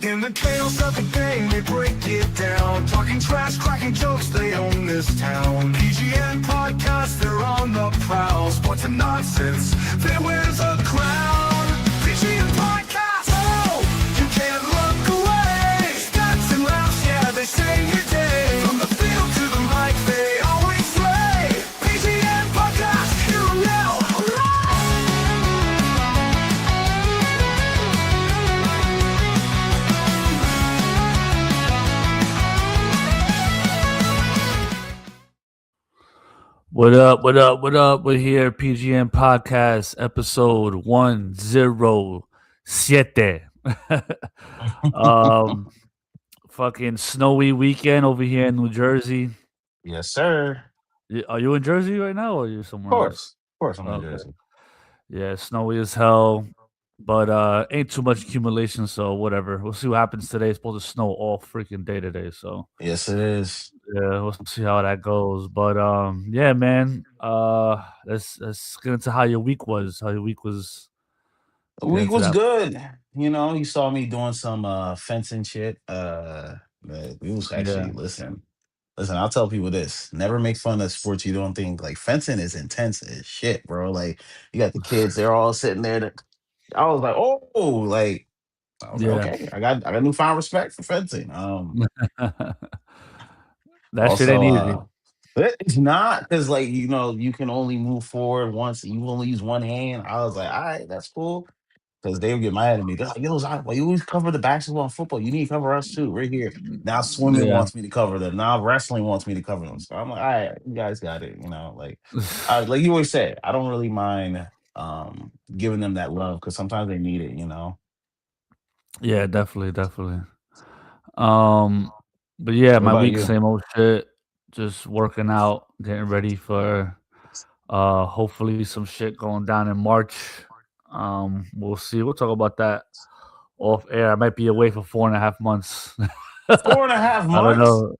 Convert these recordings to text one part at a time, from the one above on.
In the chaos of the game, they break it down. Talking trash, cracking jokes, they own this town. PGN podcast, they're on the prowl. Sports and nonsense, there wears a crown. PGN podcast, oh, you can't look away. Stats and laughs, yeah, they save your day. From the field to the mic, they always slay. PGN podcast, here now. What up, what up, what up? We're here, PGN Podcast, episode 107. Fucking snowy weekend over here in New Jersey. Yes, sir. Are you in Jersey right now, or are you somewhere else? Of course, I'm in Okay. Jersey. Yeah, snowy as hell, but ain't too much accumulation, so whatever. We'll see what happens today. It's supposed to snow all freaking day today, so Yes, it is. yeah, we'll see how that goes. But yeah, man. Let's get into how your week was. How your week was. The Get week into was that. good. You know, you saw me doing some fencing shit. But we was actually Yeah. listen. I'll tell people this. Never make fun of sports you don't think like fencing is intense as shit, bro. Like you got the kids, they're all sitting there. I was like, oh, like I was like, Yeah. okay, I got newfound respect for fencing. That shit Also, ain't easy. it's not because like you can only move forward once. You only use one hand. I was like, all right, that's cool. Because they would get mad at me. They're like, yo, Zion, why you always cover the basketball and football? You need to cover us too, right here. Now swimming Yeah. wants me to cover them. Now wrestling wants me to cover them. So I'm like, all right, you guys got it. Like like you always say, I don't really mind giving them that love because sometimes they need it. Yeah, definitely. But yeah, What my about week, you? same old shit. Just working out, getting ready for hopefully some shit going down in March. We'll see. We'll talk about that off air. I might be away for 4.5 months. 4.5 I don't months? know.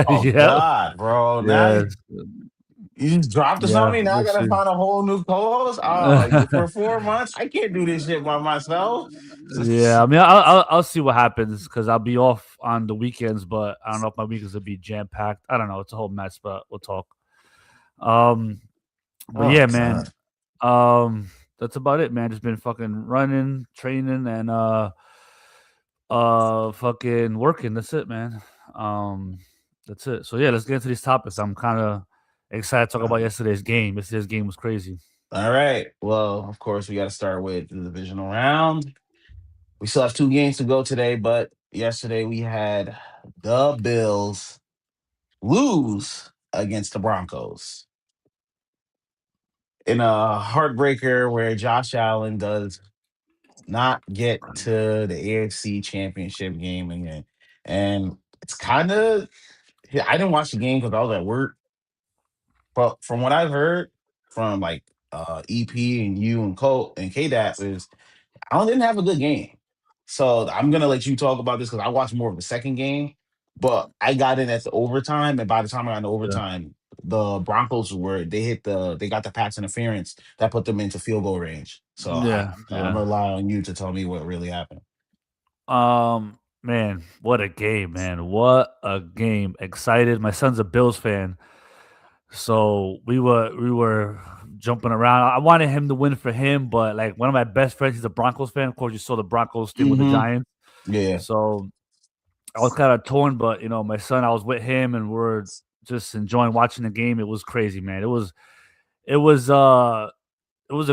Oh Yeah. God, bro. Now Yes. you just dropped to Yeah, something. Now I we'll gotta see. find a whole new co-host. Oh, for 4 months, I can't do this shit by myself. Yeah, I mean, I'll see what happens because I'll be off on the weekends, but I don't know if my weekends will be jam packed. I don't know. It's a whole mess, but we'll talk. But Oh yeah, man. God. That's about it, man. Just been fucking running, training, and fucking working. That's it, man. That's it. So yeah, let's get into these topics. I'm kind of excited to talk about yesterday's game. Yesterday's game was crazy. All right. Well, of course, we got to start with the divisional round. We still have 2 games to go today, but yesterday we had the Bills lose against the Broncos in a heartbreaker where Josh Allen does not get to the AFC Championship game again. And it's kind of, I didn't watch the game because I was at work, but from what I've heard from like EP and you and Cole and KDAP is Allen didn't have a good game. So I'm gonna let you talk about this because I watched more of the second game, but I got in at the overtime, and by the time I got in Yeah. overtime, the Broncos they got the pass interference that put them into field goal range. So Yeah. I'm gonna rely on you to tell me what really happened. Man, what a game, man. What a game. Excited. My son's a Bills fan. So we were jumping around. I wanted him to win for him, but like one of my best friends, he's a Broncos fan. Of course, you saw the Broncos thing with the Giants. Yeah. So I was kind of torn, but my son, I was with him and we're just enjoying watching the game. It was crazy, man. It was a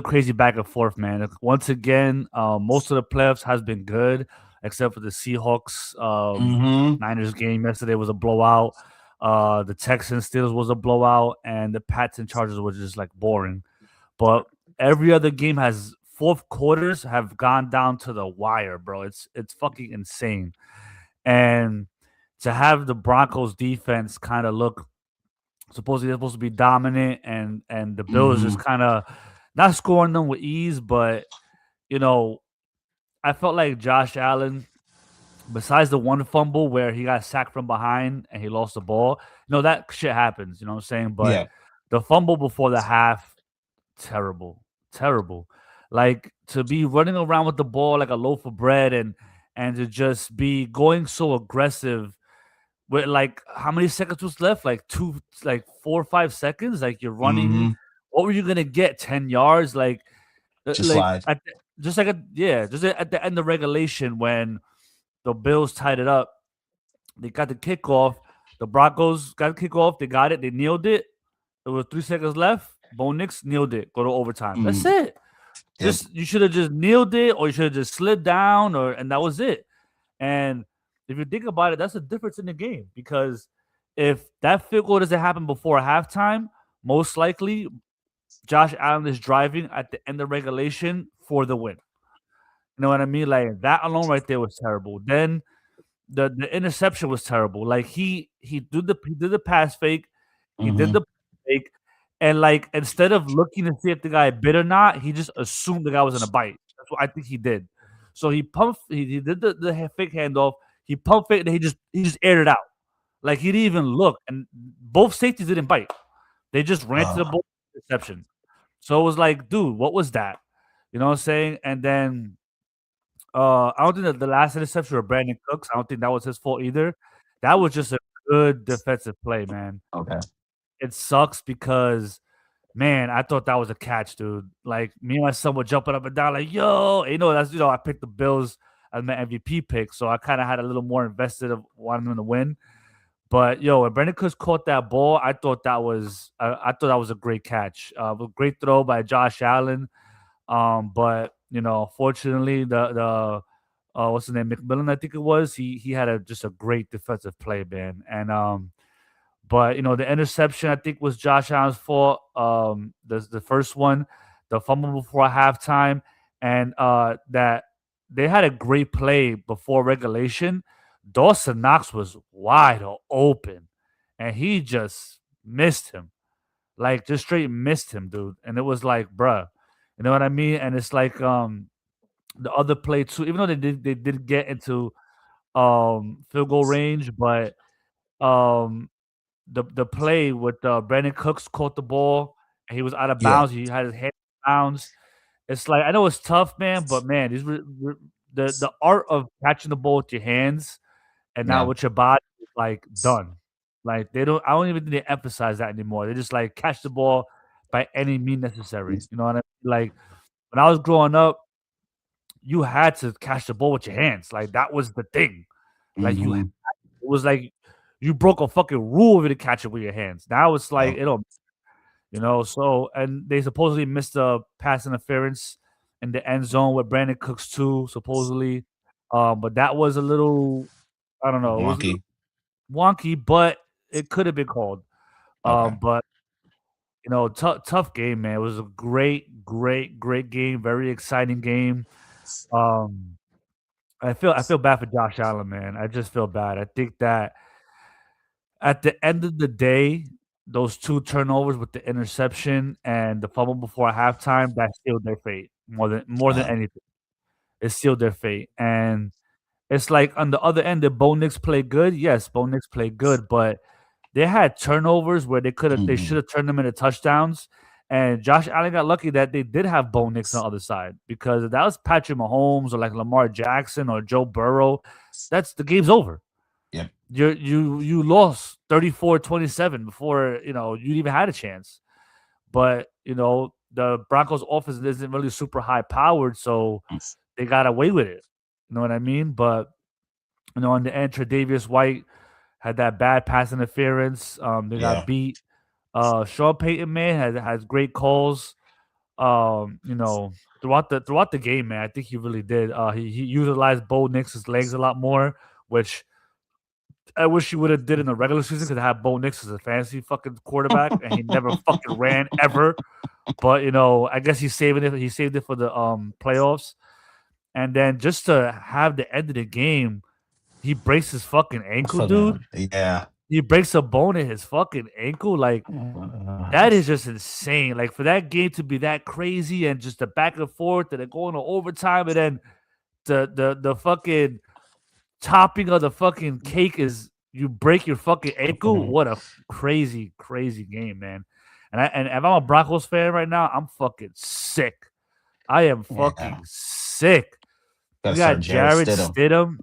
crazy back and forth, man. Once again, most of the playoffs has been good, except for the Seahawks Niners game yesterday was a blowout. The Texans Steelers was a blowout, and the Pats and Chargers were just like boring. But every other game has fourth quarters have gone down to the wire, bro. It's fucking insane. And to have the Broncos defense kind of look supposedly they're supposed to be dominant and the Bills just kind of not scoring them with ease, but I felt like Josh Allen, besides the one fumble where he got sacked from behind and he lost the ball, that shit happens, you know what I'm saying? But Yeah. the fumble before the half, terrible. Like to be running around with the ball like a loaf of bread and and to just be going so aggressive with like how many seconds was left? Like 4 or 5 seconds. Like you're running. Mm-hmm. What were you gonna get? 10 yards? Just Like slide. just at the end of regulation when the Bills tied it up. They got the kickoff. The Broncos got the kickoff. They got it. They kneeled it. There was 3 seconds left. Bo Nix kneeled it. Go to overtime. That's Mm, it. yep. Just you should have just kneeled it, or you should have just slid down, and that was it. And if you think about it, that's the difference in the game because if that field goal doesn't happen before halftime, most likely Josh Allen is driving at the end of regulation for the win. You know what I mean? Like that alone right there was terrible. Then the interception was terrible. Like he did the pass fake, he did Mm-hmm. the fake, and like instead of looking to see if the guy bit or not, he just assumed the guy was gonna bite. That's what I think he did. So he did the fake handoff, he pump faked, and he just aired it out. Like he didn't even look, and both safeties didn't bite. They just ran to the ball interception. So it was like, dude, what was that? You know what I'm saying? And then I don't think that the last interception of Brandon Cooks, I don't think that was his fault either. That was just a good defensive play, man. Okay. It sucks because, man, I thought that was a catch, dude. Like me and my son were jumping up and down, like, yo, that's I picked the Bills as my MVP pick, so I kind of had a little more invested of wanting them to win. But yo, when Brandon Cooks caught that ball, I thought that was a great catch. A great throw by Josh Allen. But fortunately, the what's his name, McMillan, I think it was. He had just a great defensive play, man. And but the interception I think was Josh Allen's fault. The first one, the fumble before halftime, and that they had a great play before regulation. Dawson Knox was wide open, and he just missed him, like just straight missed him, dude. And it was like, bruh, you know what I mean? And it's like the other play too, even though they did get into field goal range, but um the play with Brandon Cooks caught the ball and he was out of Yeah. bounds. He had his head out of bounds. It's like I know it's tough, man, but man, the art of catching the ball with your hands and not Yeah. with your body is like done. Like I don't even think they emphasize that anymore. They just like catch the ball by any means necessary. You know what I mean? Like when I was growing up, you had to catch the ball with your hands. Like that was the thing. Like Mm-hmm. it was like you broke a fucking rule if you didn't catch it with your hands. Now it's like Yep. it don't, So and they supposedly missed a pass interference in the end zone with Brandon Cooks too, supposedly. But that was a little, I don't know, it was a little Wonky. wonky, but it could have been called. Okay. But tough game, man. It was a great, great, great game. Very exciting game. Um, I feel bad for Josh Allen, man. I just feel bad. I think that at the end of the day, those two turnovers with the interception and the fumble before halftime, that sealed their fate more than Uh, anything. It sealed their fate. And it's like on the other end, did Bo Nix play good? Yes, Bo Nix played good, but they had turnovers where they should mm-hmm. have turned them into touchdowns. And Josh Allen got lucky that they did have Bo Nix on the other side because if that was Patrick Mahomes or like Lamar Jackson or Joe Burrow, that's the game's over. Yep. You lost 34-27 before you even had a chance. But the Broncos offense isn't really super high powered, so they got away with it. You know what I mean? But in the end, Tre'Davious White had that bad pass interference. They got Yeah. beat. Sean Payton, man, has great calls. Throughout the game, man, I think he really did. He utilized Bo Nix's legs a lot more, which I wish he would have did in the regular season because I had Bo Nix as a fantasy fucking quarterback and he never fucking ran ever. But I guess he's saving it. He saved it for the playoffs. And then just to have the end of the game, he breaks his fucking ankle, dude. Yeah. He breaks a bone in his fucking ankle. Like that is just insane. Like for that game to be that crazy and just the back and forth and then going to overtime and then the fucking topping of the fucking cake is you break your fucking ankle. What a crazy, crazy game, man. And if I'm a Broncos fan right now, I'm fucking sick. I am Yeah. fucking sick. Got You to start got Jared Jared Stidham. Stidham.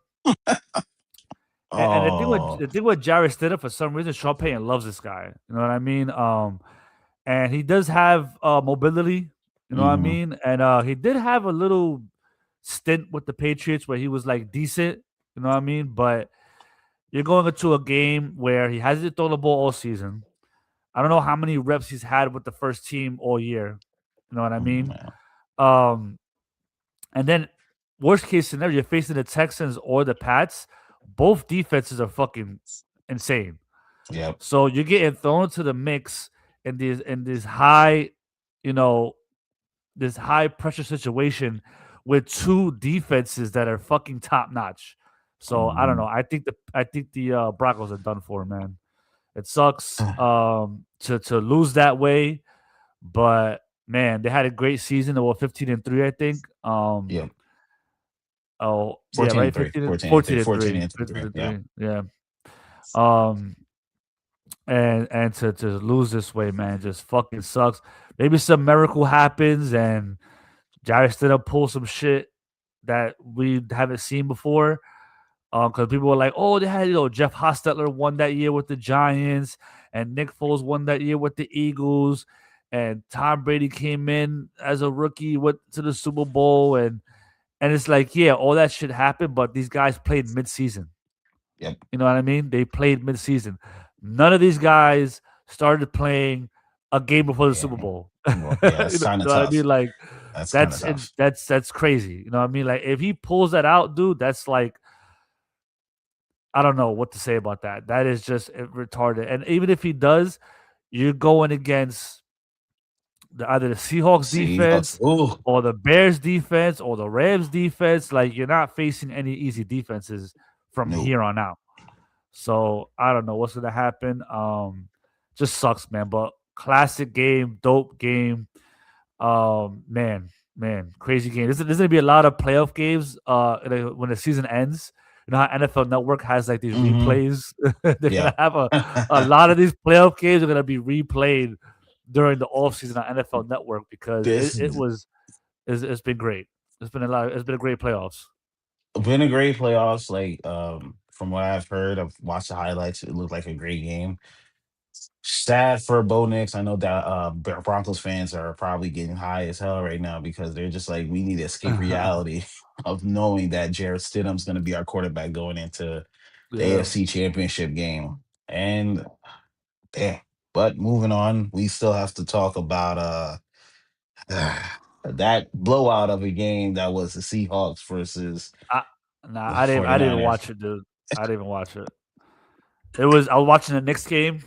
And Oh, the thing with Jared Stidham, for some reason, Sean Payton loves this guy. You know what I mean? And he does have mobility. You know what I hmm mean? And he did have a little stint with the Patriots where he was like decent. You know what I mean? But you're going into a game where he hasn't thrown the ball all season. I don't know how many reps he's had with the first team all year. You know what I mean? Um, and then worst case scenario, you're facing the Texans or the Pats. Both defenses are fucking insane. Yep. So you're getting thrown into the mix in this high, you know, this high pressure situation with two defenses that are fucking top notch. So I don't know. hmm I think the Broncos are done for, man. It sucks to lose that way, but man, they had a great season. They were 15-3, I think. Yep. Oh yeah, 14 and right. 3. 15 14 and 3. 14 and 14 3. and 15 3. and Yeah. 3. Yeah. Um and to lose this way, man, just fucking sucks. Maybe some miracle happens and Jared Stidham pull some shit that we haven't seen before. Because people were like, oh, they had, Jeff Hostetler won that year with the Giants, and Nick Foles won that year with the Eagles, and Tom Brady came in as a rookie, went to the Super Bowl, and it's like, yeah, all that shit happened, but these guys played midseason. Yep. You know what I mean? They played midseason. None of these guys started playing a game before the Yeah. Super Bowl. Well, yeah, that's You know kind of what I tough. mean? Like That's kind of tough. that's crazy. You know what I mean? Like if he pulls that out, dude, that's like I don't know what to say about that. That is just retarded. And even if he does, you're going against either the Seahawks See, defense ooh, or the Bears defense or the Rams defense. Like you're not facing any easy defenses from no. here on out. So I don't know what's gonna happen. Just sucks, man. But classic game, dope game. Man, crazy game. There's gonna be a lot of playoff games. When the season ends, you know how NFL Network has like these hmm replays. They're Yeah. gonna have a lot of these playoff games are gonna be replayed during the off season on NFL Network because This it's been great. It's been a great playoffs. been a great playoffs. Like, from what I've heard, I've watched the highlights. It looked like a great game. Sad for Bo Nix. I know that Broncos fans are probably getting high as hell right now because they're just like, we need to escape reality of knowing that Jared Stidham's going to be our quarterback going into the Yeah. AFC Championship game. And damn. But moving on, we still have to talk about that blowout of a game that was the Seahawks versus I the I didn't even 49ers. watch it, dude. I didn't even watch it. I was watching the Knicks game,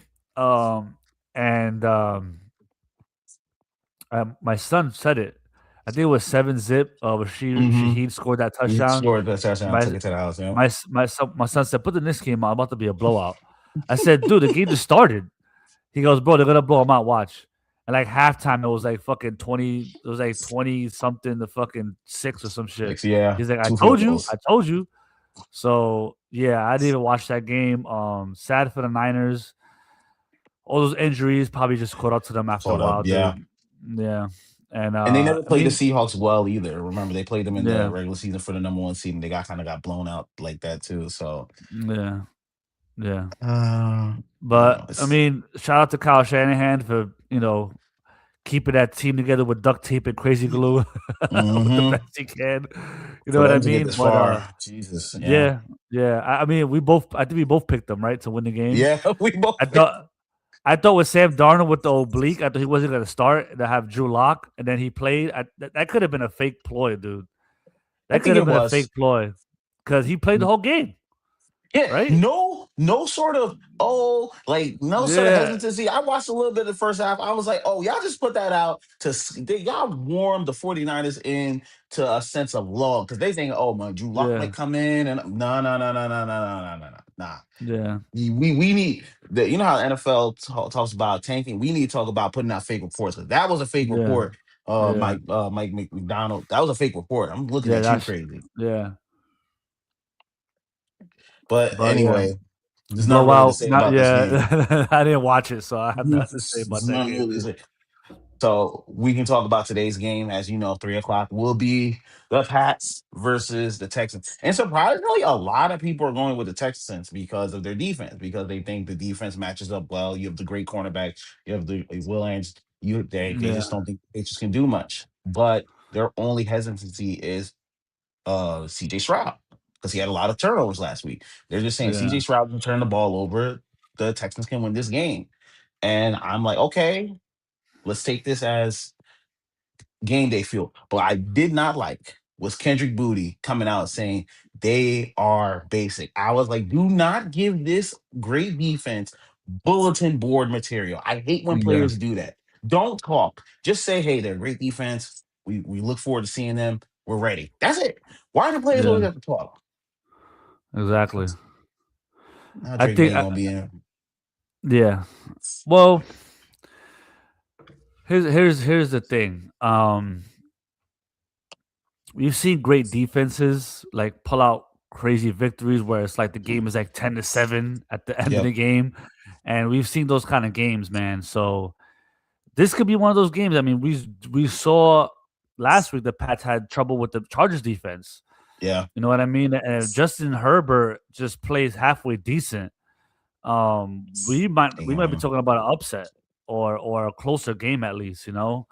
and my son said it. I think it was 7-zip. hmm Shaheed scored that He touchdown. scored the touchdown, My took it to the house. Yeah. my son said, "Put the Knicks game on. About to be a blowout." I said, "Dude, the game just started." He goes, "Bro, they're gonna blow them out. Watch." And like halftime, it was like fucking 20. It was like 20 something to fucking 6 or some shit. Yeah, He's like, "I two told field you, goals. I told you." So yeah, I didn't even watch that game. Sad for the Niners. All those injuries probably just caught up to them after a Caught up, while, yeah. dude. Yeah, and And they never I played the mean, Seahawks well either. Remember, they played them in the yeah, regular season for the number one seed, and they got blown out like that too. So, yeah, yeah. you know, But I it's mean, shout out to Kyle Shanahan for keeping that team together with duct tape and crazy glue with the hmm best he can. You know for what I them to get mean? this But far. Jesus, yeah, yeah, yeah. I mean, I think we both picked them right to win the game. yeah. We both. I thought I thought with Sam Darnold with the oblique, I thought he wasn't going to start to have Drew Lock, and then he played. That could have been a fake ploy, dude. I That think could have it been a was. fake ploy because he played the whole game, Yeah, right? no sort of like no sort of Yeah, hesitancy. I watched a little bit of the first half. I was like, oh, y'all just put that out y'all warmed the 49ers in to a sense of love because they think, oh man, Drew Lock might yeah, come in and no. Nah. yeah, We need the you know how the NFL talks about tanking. We need to talk about putting out fake reports because that was a fake yeah, report. yeah, Mike McDonald, that was a fake report. I'm looking yeah. at you crazy. Yeah. But But yeah, anyway, there's not really to blowout. say Not about this game. yeah. I didn't watch it, so I have nothing to say There's about that not game, really to dude. say. So we can talk about today's game. As you know, 3 o'clock will be the Pats versus the Texans. And surprisingly, a lot of people are going with the Texans because of their defense, because they think the defense matches up well. You have the great cornerback, you have the Will Anderson. They Yeah, just don't think they just can do much. But their only hesitancy is CJ Stroud, because he had a lot of turnovers last week. They're just saying yeah, CJ Stroud can turn the ball over. The Texans can win this game. And I'm like, okay, let's take this as game day feel. But I did not like was Kendrick Booty coming out saying they are basic. I was like, do not give this great defense bulletin board material. I hate when yeah, players do that. Don't talk. Just say, hey, they're a great defense. We look forward to seeing them. We're ready. That's it. Why do players yeah. always have to talk? Exactly. Now I Drake think. May gonna be in. Yeah. Well, here's the thing. We've seen great defenses like pull out crazy victories where it's like the game is like 10-7 at the end of Yep. the game, and we've seen those kind of games, man. So this could be one of those games. I mean, we saw last week the Pats had trouble with the Chargers defense. Yeah. You know what I mean? And if Justin Herbert just plays halfway decent, we might be Yeah. talking about an upset or a closer game at least. So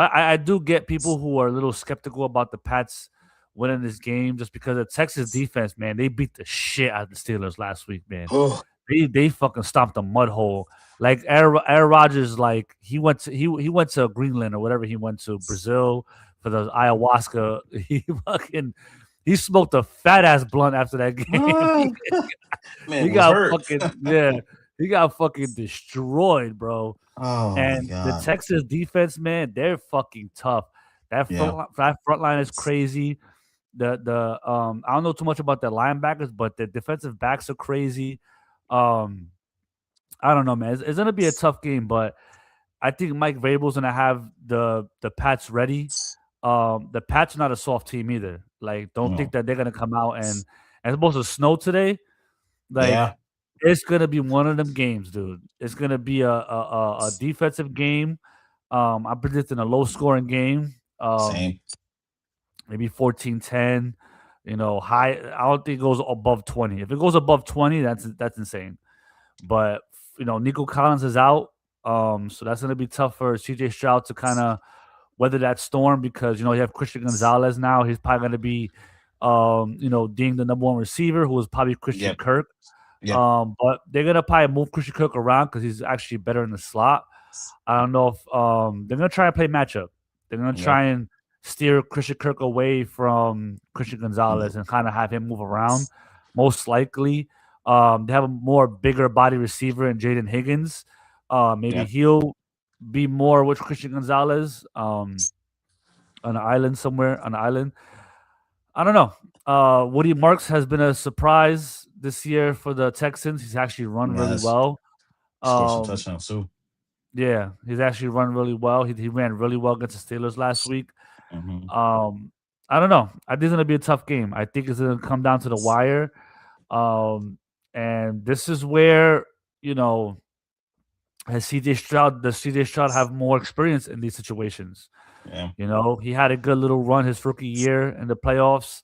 I do get people who are a little skeptical about the Pats winning this game just because the Texas defense, man, they beat the shit out of the Steelers last week, man. Oh, They fucking stomped a mud hole. Like Aaron Rodgers, like he went to Greenland or whatever he went to Brazil for the ayahuasca. He smoked a fat ass blunt after that game. man He was got hurt. fucking he got fucking destroyed, bro. Oh my And the god. Texas defense, man, they're fucking tough. Yeah. That front line is crazy. I don't know too much about the linebackers, but the defensive backs are crazy. Um, I don't know, man. It's gonna be a tough game, but I think Mike Vrabel's gonna have the Pats ready. The Pats are not a soft team either. Like, don't think No. that they're gonna come out and it's supposed to snow today. Like, Yeah. it's gonna be one of them games, dude. It's gonna be a defensive game. I'm predicting a low scoring game. Same. Maybe 14-10. High. I don't think it goes above 20. If it goes above 20, that's insane. But Nico Collins is out. So that's gonna be tough for CJ Stroud to kind of weather that storm because you have Christian Gonzalez now. He's probably gonna be being the number one receiver, who was probably Christian Yep. Kirk. Yep. But they're gonna probably move Christian Kirk around because he's actually better in the slot. I don't know if they're gonna try and play matchup. They're gonna Yep. try and steer Christian Kirk away from Christian Gonzalez and kind of have him move around. Most likely, they have a more bigger body receiver in Jaden Higgins. Maybe Yep. he'll be more with Christian Gonzalez on an island somewhere on an island. I don't know. Woody Marks has been a surprise this year for the Texans. He's actually run really Yes. well. Score some Um, touchdowns too. yeah, he's actually run really well. He ran really well against the Steelers last week. Hmm. I don't know. I think it's gonna be a tough game. I think it's gonna come down to the wire. And this is where you know does CJ Stroud have more experience in these situations? Yeah. He had a good little run his rookie year in the playoffs.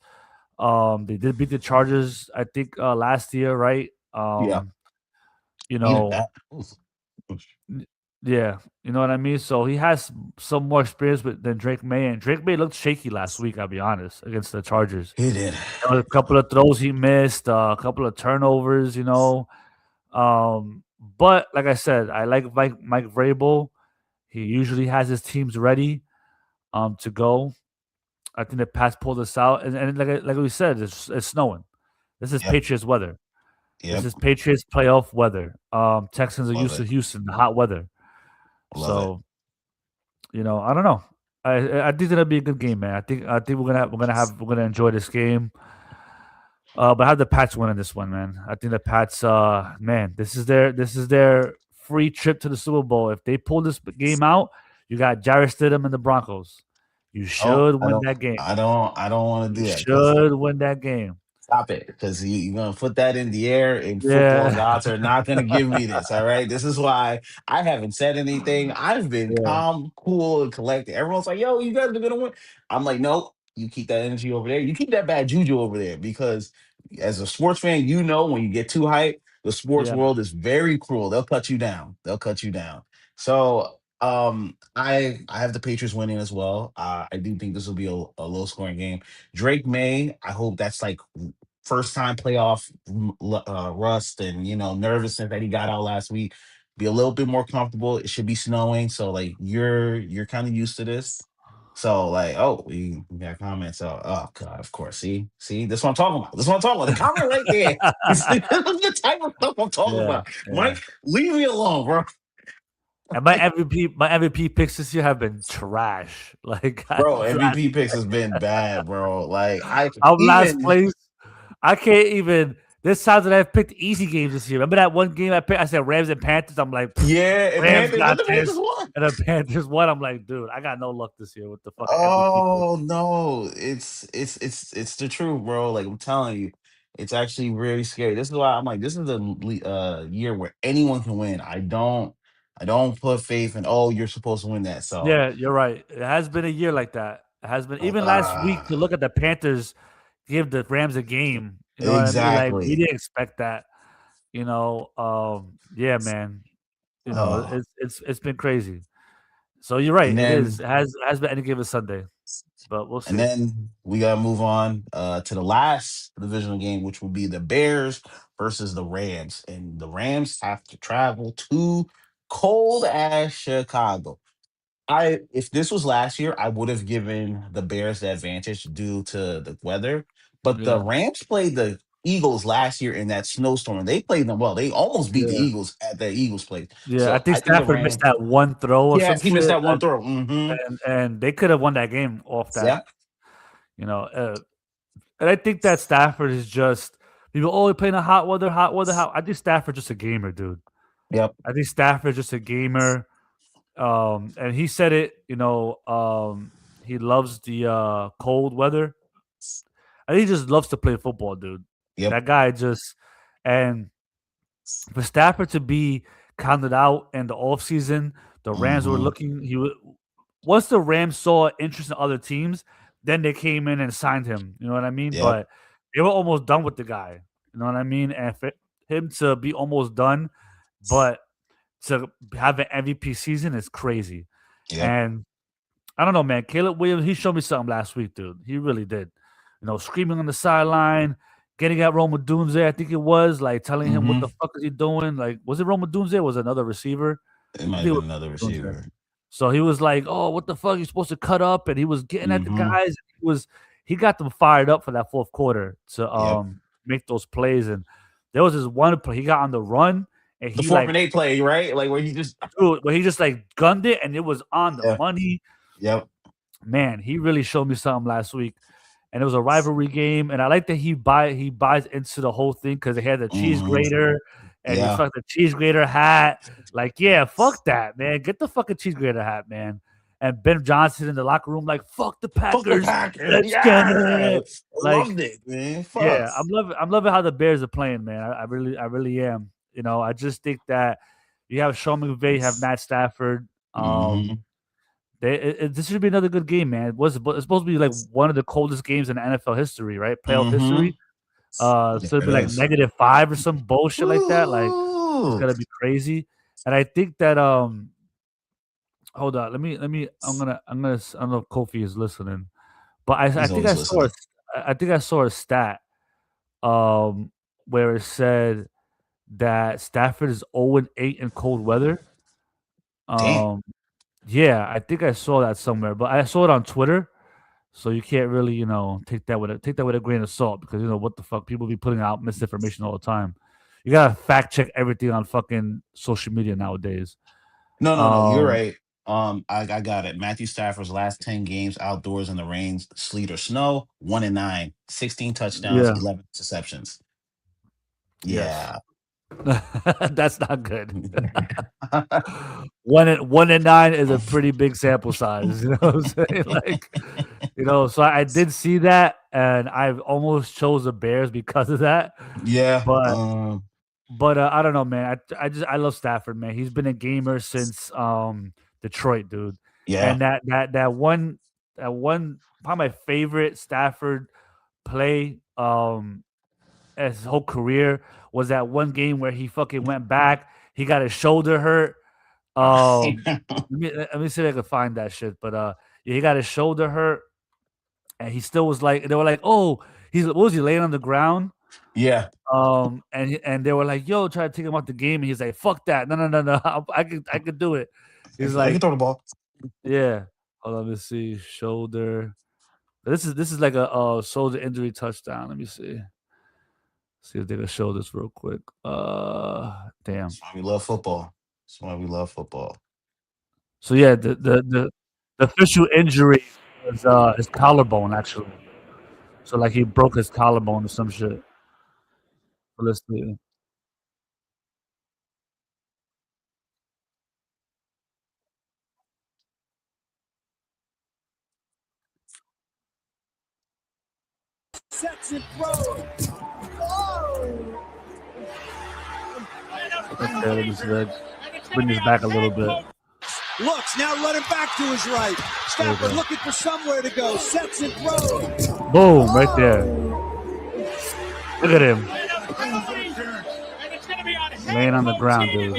They did beat the Chargers, I think, last year, right? Yeah. You Even know, that. Oof. n- yeah, you know what I mean. So he has some more experience than Drake May, and Drake May looked shaky last week. I'll be honest, against the Chargers. He did. A couple of throws he missed, a couple of turnovers. But like I said, I like Mike Vrabel. He usually has his teams ready to go. I think the Pats pulled this out, and like we said, it's snowing. This is Yep. Patriots weather. This Yep. is Patriots playoff weather. Texans are Love used to it. Houston, the hot weather. Love it. So I don't know. I think it'll be a good game, man. I think we're gonna enjoy this game. But I have the Pats winning this one, man. I think the Pats, man, this is their free trip to the Super Bowl. If they pull this game out, you got Jarrett Stidham and the Broncos. You Oh, should I win don't. that game. I don't. I don't want to You do that because should win that game. Stop it, because you're gonna put that in the air, and football Yeah. gods are not gonna give me this. All right, this is why I haven't said anything. I've been Yeah. calm, cool, and collected. Everyone's like, "Yo, you guys are gonna win." I'm like, "Nope. You keep that energy over there. You keep that bad juju over there." Because as a sports fan, you know when you get too hyped, the sports Yeah. world is very cruel. They'll cut you down. They'll cut you down. So I have the Patriots winning as well. I do think this will be a low scoring game. Drake May, I hope that's like first time playoff rust and nervousness that he got out last week. Be a little bit more comfortable. It should be snowing, so like you're kind of used to this. So like, oh, we got comments. So, oh god, of course. See, this is what I'm talking about. This is what I'm talking about. The comment right there. This is the type of stuff I'm talking Yeah. about. Mike, leave me alone, bro. And my MVP picks this year have been trash. Like Bro, trash. MVP picks has been bad, bro. Like I I'm last even place. I can't even. There's times that I've picked easy games this year. Remember that one game I picked? I said Rams and Panthers. I'm like, yeah, and Rams Panthers, and got the this, Panthers won. and the Panthers won. I'm like, dude, I got no luck this year with the fucking MVP pick. Oh no, it's the truth, bro. Like I'm telling you, it's actually really scary. This is why I'm like, this is a year where anyone can win. I don't put faith in, oh, you're supposed to win that. So Yeah, you're right. It has been a year like that. It has been even last week to uh look at the Panthers give the Rams a game. You know what I mean? Like we exactly. didn't expect that. Yeah, man. Oh, It's been crazy. So you're right. and It is. then It has been any given Sunday, but we'll and see. then we gotta move on to the last divisional game, which will be the Bears versus the Rams. And the Rams have to travel to cold ass Chicago. I If this was last year, I would have given the Bears the advantage due to the weather. But the Yeah, Rams played the Eagles last year in that snowstorm. They played them well. They almost beat the yeah, Eagles at the Eagles place. yeah. I So think I think the Stafford missed Rams. that one throw or some Yes, he missed shit, that one throw. Hmm. and they could have won that game off that. Yeah. You know, and I think that Stafford is just people. Oh, he playing a hot weather, hot weather. Hot. I think Stafford's just a gamer, dude. Yep. I think Stafford's just a gamer. And he said it. He loves the cold weather. I think he just loves to play football, dude. Yep. That guy just and for Stafford to be counted out in the offseason, the Rams were Hmm. looking. Once the Rams saw interest in other teams, then they came in and signed him. You know what I mean? Yep. But they were almost done with the guy. You know what I mean? And for him to be almost done, but to have an MVP season is crazy. Yep. And I don't know, man. Caleb Williams, he showed me something last week, dude. He really did. Screaming on the sideline, getting at Roma Dunze, I think it was, like telling him what Hmm. the fuck is he doing? Like, was it Roma Dunze or was it another receiver? It I might think have it been was another Dunze. receiver. So he was like, "Oh, what the fuck? You're supposed to cut up," and he was getting at the Hmm. guys. He got them fired up for that fourth quarter to Yep. make those plays. And there was this one play he got on the run, and The he fourth like and eight play, right? Like where he just. dude, where he just like gunned it, and it was on the Yeah. money. Yep. Man, he really showed me something last week. And it was a rivalry game, and I like that he buys into the whole thing because they had the cheese Hmm. grater, and he Yeah. fucked the cheese grater hat. Like, yeah, fuck that, man. Get the fucking cheese grater hat, man. And Ben Johnson in the locker room, like, fuck the Fuck the Packers, Packers. let's get it. Yes. Like, Loved it, man. Fuck. yeah, I'm loving how the Bears are playing, man. I really am. I just think that you have Sean McVay, you have Matt Stafford. Hmm. This should be another good game, man. It's supposed to be like one of the coldest games in NFL history, right? Playoff Hmm. history. Yeah, So it'd it be like is. -5 or some bullshit like that. Like it's Ooh. gonna be crazy. And I think that hold on, let me I don't know if Kofi is listening, but I He's think always listening. I think I saw a stat where it said that Stafford is 0-8 in cold weather. Damn. Um yeah, I think I saw that somewhere, but I saw it on Twitter. So you can't really, take that with a grain of salt because what the fuck people be putting out misinformation all the time. You gotta fact check everything on fucking social media nowadays. No, no, no. You're Um, right. I got it. Matthew Stafford's last 10 games outdoors in the rain, sleet, or snow, 1-9, 16 touchdowns, yeah, 11 interceptions. yes, Yeah. that's not good. 1-9 is a pretty big sample size. You know what I'm saying? Like So I did see that, and I've almost chose the Bears because of that. Yeah. But I don't know, man. I love Stafford, man. He's been a gamer since Detroit, dude. Yeah. And that one probably my favorite Stafford play as his whole career was that one game where he fucking went back. He got his shoulder hurt. Let me see if I can find that shit. But yeah, he got his shoulder hurt, and he still was like, they were like, oh, what was he laying on the ground? Yeah. And they were like, yo, try to take him out the game, and he's like, fuck that, no, I could do it. He's I like, can throw the ball. yeah. Hold on, let's see, shoulder. This is like a shoulder injury touchdown. Let me see. See if they can show this real quick. Damn. That's why we love football. That's why we love football. So yeah, the official injury was his collarbone, actually. So like he broke his collarbone or some shit. So let's see. Sets it throw. Okay, let me see that. Bring this back a little bit. Looks now running back to his right. Stafford looking for somewhere to go. Sets and throws. Boom, right there. Look at him. Laying on the ground, dude.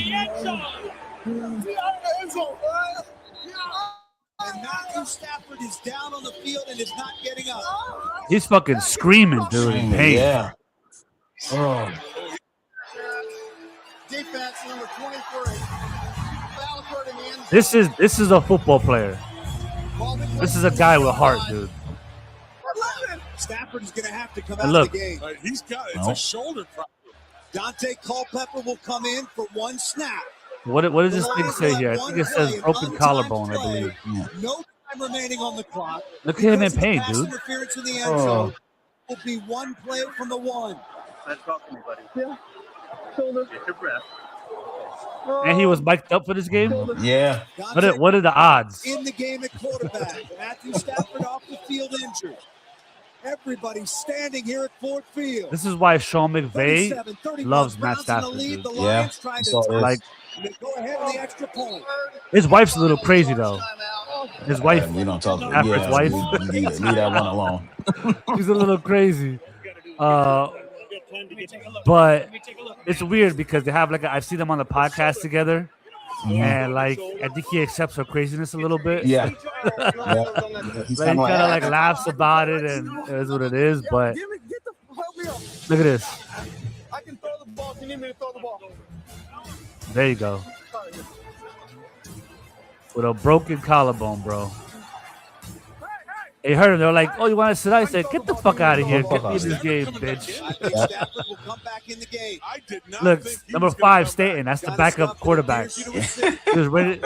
And Matthew Stafford is down on the field and is not getting up. He's fucking screaming, dude, in pain. Yeah. Oh. Defense number 23. This is a football player. This is a guy with heart, dude. Stafford is going to have to come And out look. of the game. He's got it's a shoulder problem. Dante Culpepper will come in for one snap. What does this thing say here? I think it says broken collarbone, I believe. Yeah. No time remaining on the clock. Look at him in Because of pain, pass dude. Interference in the end zone will be one play from the one. Let's talk to me, buddy. Yeah. Shoulder. Get your breath. And he was mic'd up for this game. Yeah. What are the odds? In the game at quarterback. Matthew Stafford off the field injured. Everybody standing here at Ford Field. This is why Sean McVay 37-31 loves Matt Browns in the Stafford, lead. dude. The Yeah. Lions trying to Saw this. Like, they go ahead with the extra point. his wife's a little crazy though. His wife, We don't talk. Stafford's Yeah. wife. Leave that one alone. she's a little crazy. But it's weird because they have I've seen them on the podcast together, and I think he accepts her craziness a little bit. Yeah. He kind of laughs about it, and it is what it is. But look at this. I can throw the ball if you need me to throw the ball. There you go. With a broken collarbone, bro. They heard him. They were like, "Oh, you want to sit out?" He said, "Get the fuck out of here. Get me in this game, bitch." I think Stafford will come back in the game. I did not Look, think he number was gonna 5, come Staten. back. That's the backup quarterback. He was ready. He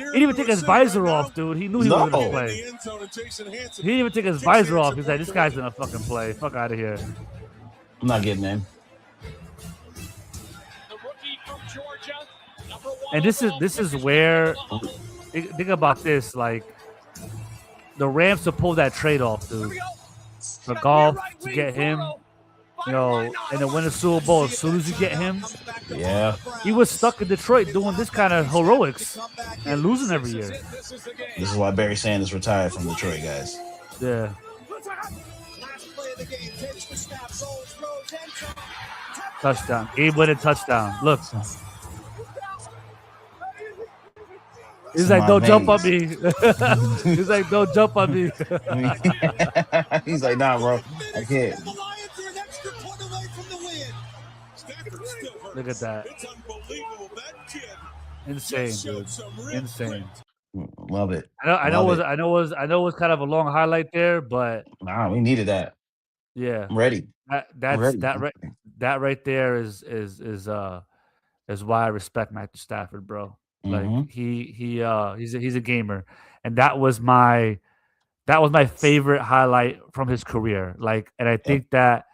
didn't even take his visor off, dude. He knew he was gonna No. play. He didn't even take his visor off. He's like, "This guy's gonna fucking play. Fuck out of here." I'm not getting in. And this is where think about this. Like the Rams to pull that trade off, dude. For golf to get him, and then win the Super Bowl as soon as you get him. Yeah. He was stuck in Detroit doing this kind of heroics and losing every year. This is why Barry Sanders retired from Detroit, guys. Yeah. Last play of the game. Takes the snap. Rolls, end zone. Touchdown. Game-winning touchdown. Look. He's like, "Don't jump on me." He's like, "Don't jump on me." He's like, nah, bro. I can't. The Lions are an extra point away from the win. Look at that. It's unbelievable. That kid Insane, just showed dude. some real Insane. Love it. I know Love it was kind of a long highlight there, but Nah, we needed that. yeah. I'm ready. That right there is why I respect Matthew Stafford, bro. Like Mhm. he's a gamer, and that was my favorite highlight from his career. Like, and I think that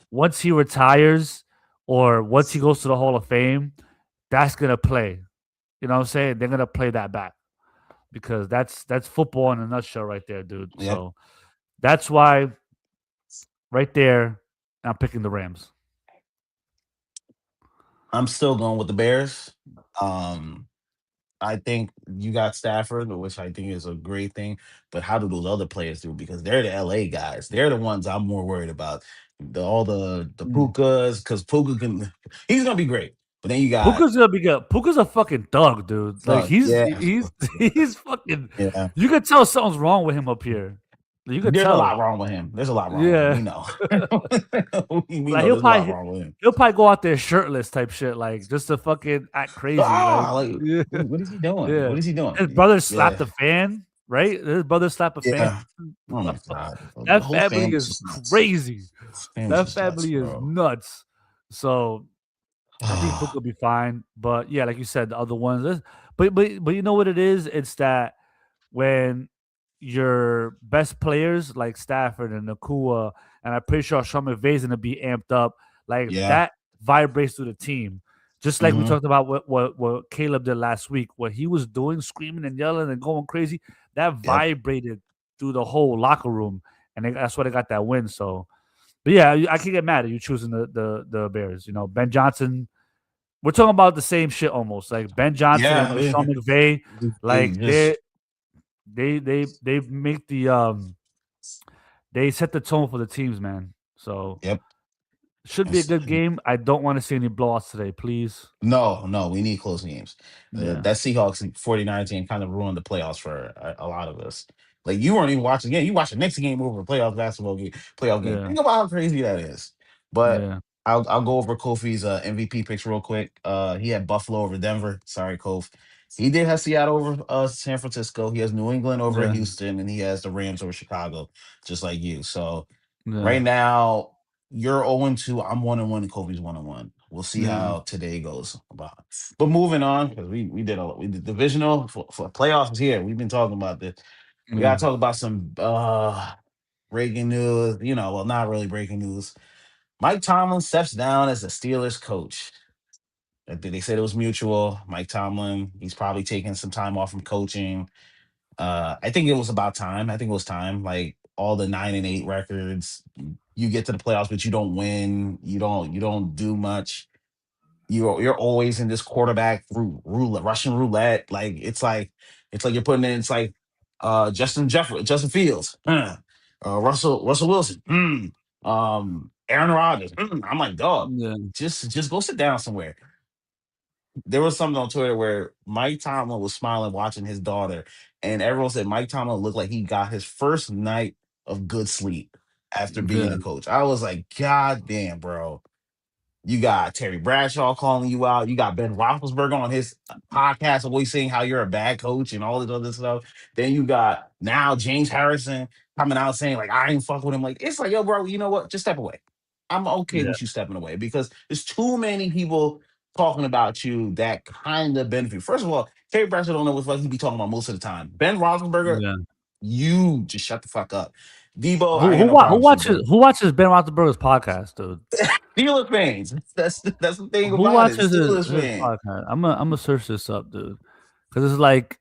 once he retires or once he goes to the Hall of Fame, that's gonna play. You know what I'm saying? They're gonna play that back because that's football in a nutshell right there, dude. Yep. So That's why right there, I'm picking the Rams. I'm still going with the Bears. Um, I think you got Stafford, which I think is a great thing. But how do those other players do? Because they're the LA guys. They're the ones I'm more worried about. All the Mm. Pukas, because Puka can he's gonna be great. But then you got Puka's gonna be good. Puka's a fucking thug, dude. Like yeah, he's fucking. yeah. You could tell something's wrong with him up here. You could There's a lot tell. wrong with him. There's a lot wrong with him. Yeah, We know. we like know there's a lot wrong with him. he'll probably go out there shirtless type shit, like just to fucking act crazy. Like Like yeah, what is he doing? yeah. What is he His doing? brother Yeah, slapped a fan, right? His brother slapped a fan. yeah. Oh my god, the That whole family family's is just nuts. crazy. Family's That just nuts, family is bro. nuts. So I think Puka will be fine. But yeah, like you said, the other ones. But you know what it is? It's that when your best players like Stafford and Nakua, and I'm pretty sure Sean McVay's gonna be amped up, like Yeah. that vibrates through the team. Just like we Hmm. talked about what Caleb did last week, what he was doing, screaming and yelling and going crazy, that Yep. vibrated through the whole locker room, and that's why they got that win. So, but yeah, I can get mad at you choosing the Bears. You know, Ben Johnson. We're talking about the same shit almost. Like Ben Johnson Yeah. and Sean McVay, like Just they make they set the tone for the teams, man. So yep. should be a It's- good game. I don't want to see any blowouts today, please. No, no, we need close games. Yeah, That Seahawks 49 team kind of ruined the playoffs for a lot of us. Like you weren't even watching the game. You watched the next game over a playoff basketball game, playoff game. yeah, Think about how crazy that is. But yeah, I'll go over Kofi's MVP picks real quick. He had Buffalo over Denver. Sorry, Kof. He did have Seattle over San Francisco. He has New England over yeah, Houston, and he has the Rams over Chicago, just like you. So yeah, right now, you're 0-2. I'm 1-1, and Kobe's 1-1. We'll see yeah, how today goes. But moving on, because we did divisional for playoffs is here. We've been talking about this. We yeah, gotta talk about some breaking news. Well, not really breaking news. Mike Tomlin steps down as the Steelers coach. They said it was mutual. Mike Tomlin, he's probably taking some time off from coaching. I think it was about time. I think it was time. Like all the 9-8 records, you get to the playoffs, but you don't win. You don't do much. You're always in this quarterback roulette, Russian roulette. It's like you're putting in. It's like Justin Fields, Russell Wilson, Aaron Rodgers. I'm like, dog, yeah, just go sit down somewhere. There was something on Twitter where Mike Tomlin was smiling watching his daughter, and everyone said Mike Tomlin looked like he got his first night of good sleep after being yeah, a coach. I was like, God damn, bro. You got Terry Bradshaw calling you out. You got Ben Roethlisberger on his podcast always saying how you're a bad coach and all this other stuff. Then you got now James Harrison coming out saying like I ain't fuck with him. Like it's like yo, bro. You know what? Just step away. I'm okay yeah, with you stepping away because there's too many people talking about you that kind of benefit. First of all, Terry Bradshaw don't know what the fuck he be talking about most of the time. Ben Roethlisberger, yeah. you just shut the fuck up. Debo, I ain't got no Who problem with you, watches bro. Ben Roethlisberger's podcast, dude? Steelers fans. That's the thing Who about it. watches Steelers his fan. podcast? I'm gonna search this up, dude, because it's like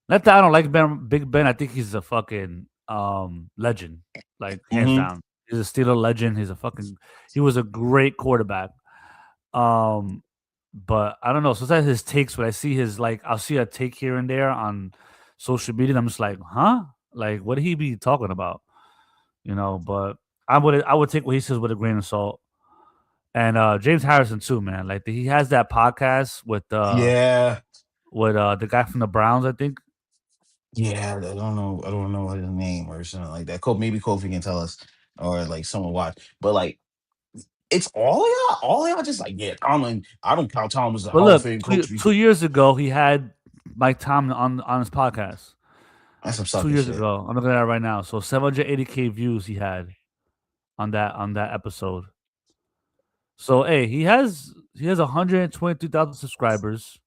not that I don't like Big Ben. I think he's a fucking legend, like hands Hmm. down. He's a Steeler legend. He was a great quarterback. Um, but I don't know. Sometimes his takes, when I see I'll see a take here and there on social media, and I'm just like, huh? Like, what did he be talking about? But I would take what he says with a grain of salt. And James Harrison too, man. Like he has that podcast Yeah. with the guy from the Browns, I think. Yeah. I don't know. I don't know his name or something like that. Maybe Kofi can tell us or like someone watch. But like it's all of y'all. All of y'all just like, yeah, Tomlin. I don't count Tomlin as a But Hall of look, Fame two, coach. two years ago, he had Mike Tomlin on his podcast. That's some 2 sucker years shit. ago, I'm looking at it right now. So 780K views he had on that episode. So hey, he has 123,000 subscribers.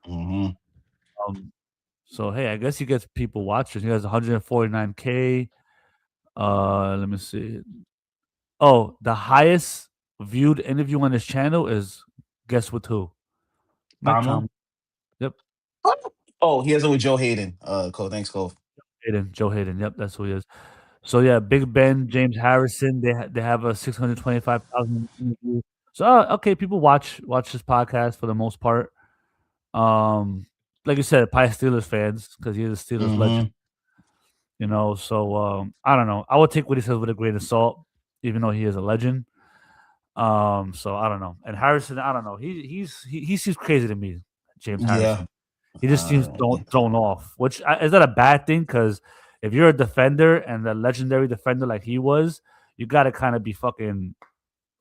Hmm. Um, so hey, I guess he gets people watching. He has 149K. Let me see. Oh, the highest viewed interview on his channel is guess with who? Mike Tomlin. Tomlin. Yep. Oh, he has it with Joe Hayden. Cole. Thanks, Cole. Hayden, Joe Hayden. Yep, that's who he is. So yeah, Big Ben, James Harrison, they have a 625,000 interview. So okay, people watch this podcast for the most part. Um, like you said, probably Steelers fans because he's a Steelers legend. Mm-hmm. So I don't know. I would take what he says with a grain of salt, even though he is a legend. So I don't know. And Harrison, I don't know. He seems crazy to me, James Yeah. Harrison. He just seems Yeah. thrown off, which is that a bad thing? Because if you're a defender and a legendary defender like he was, you got to kind of be fucking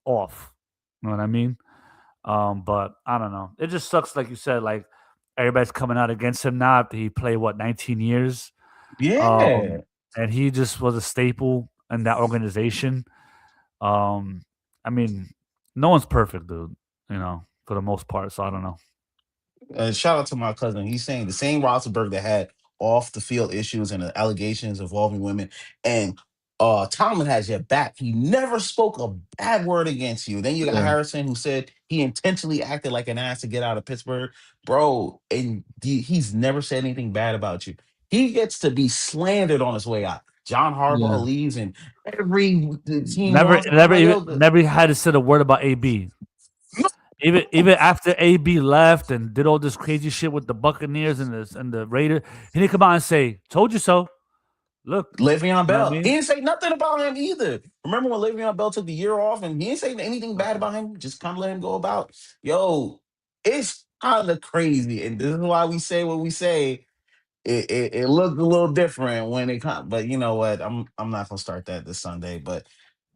off. You know what I mean? But I don't know. It just sucks, like you said. Like everybody's coming out against him now after he played 19 years, Yeah. and he just was a staple in that organization. Um, I mean, no one's perfect, dude. For the most part. So I don't know. Shout out to my cousin. He's saying the same Roethlisberger that had off the field issues and allegations involving women, and Tomlin has your back. He never spoke a bad word against you. Then you got Yeah, Harrison, who said he intentionally acted like an ass to get out of Pittsburgh, bro, and he's never said anything bad about you. He gets to be slandered on his way out. John yeah. Harbaugh leaves, and every team Never, wants him. I'm never like, even, yo, never had to say a word about AB. Even after AB left and did all this crazy shit with the Buccaneers and the Raiders, he didn't come out and say, "Told you so." Look, Le'Veon you know what I Bell. He mean? didn't say nothing about him either. Remember when Le'Veon Bell took the year off and he didn't say anything bad about him? Just kind of let him go about. Yo, it's kind of crazy. And this is why we say what we say. It looked a little different when it comes, but you know what? I'm not gonna start that this Sunday, but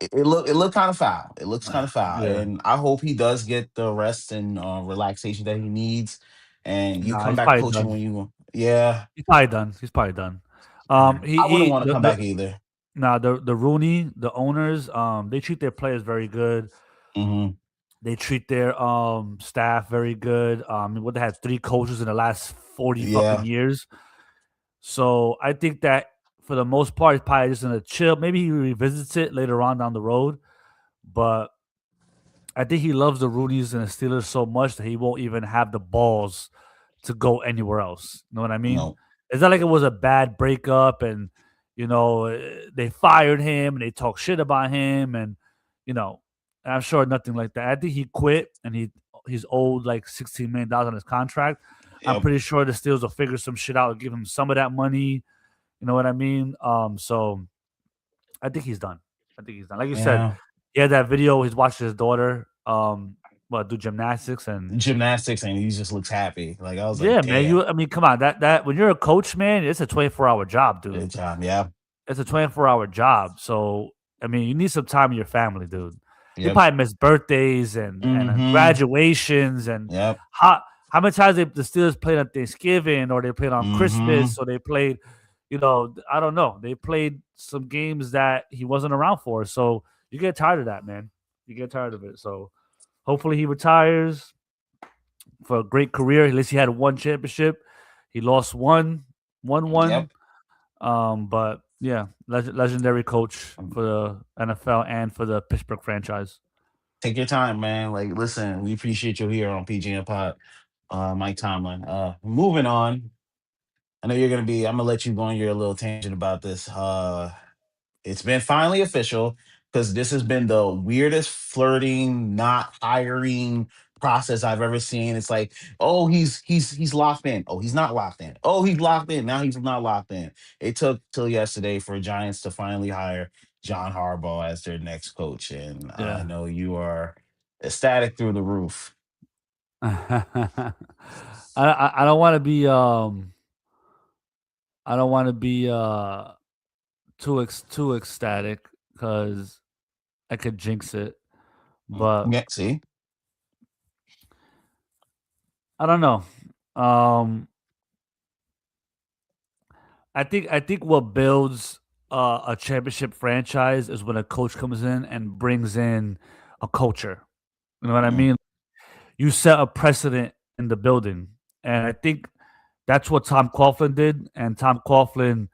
it looked kind of foul. It looks kind of foul. Yeah. And I hope he does get the rest and relaxation that he needs. And you Nah, come he's back probably coaching done. when you yeah. He's probably done. He's probably done. He I wouldn't he want to come back either. the Rooney, the owners, they treat their players very good. Hmm. They treat their staff very good. What they had 3 coaches in the last 40 fucking Yeah. years. So I think that for the most part, he's probably just gonna chill. Maybe he revisits it later on down the road, but I think he loves the Roonies and the Steelers so much that he won't even have the balls to go anywhere else. You know what I mean? No. It's not like it was a bad breakup and they fired him and they talk shit about him you know I'm sure nothing like that. I think he quit and he's owed like $16 million on his contract. I'm Yep. pretty sure the Steelers will figure some shit out and give him some of that money. You know what I mean? So I think he's done. I think he's done. Like you said, Yeah. he had that video. He's watching his daughter, do gymnastics and Gymnastics, and he just looks happy. Like I was like, yeah, man. damn, I mean, come on. That when you're a coach, man, it's a 24-hour job, dude. good job. Yeah. It's a 24-hour job. So I mean, you need some time with your family, dude. He Yep. probably missed birthdays and Mm-hmm. graduations and Yep. how many times the Steelers played on Thanksgiving or they played on Mm-hmm. Christmas or they played, I don't know. They played some games that he wasn't around for. So you get tired of that, man. You get tired of it. So hopefully he retires for a great career. At least he had one championship. He lost one, won one. Yep. But yeah, legendary coach for the NFL and for the Pittsburgh franchise. Take your time, man. Like, listen, we appreciate you here on PGN Pod, Mike Tomlin. Moving on. I know I'm gonna let you go on your little tangent about this. It's been finally official because this has been the weirdest flirting, not hiring process I've ever seen. It's like, oh, he's locked in. Oh, he's not locked in. Oh, he's locked in. Now he's not locked in. It took till yesterday for Giants to finally hire John Harbaugh as their next coach, and I Yeah. know you are ecstatic through the roof. I don't want to be I don't want to be too ecstatic because I could jinx it, but Yeah, see, I don't know. Um, I think what builds a championship franchise is when a coach comes in and brings in a culture. You know what I Mm, mean? You set a precedent in the building, and I think that's what Tom Coughlin did. And Tom Coughlin,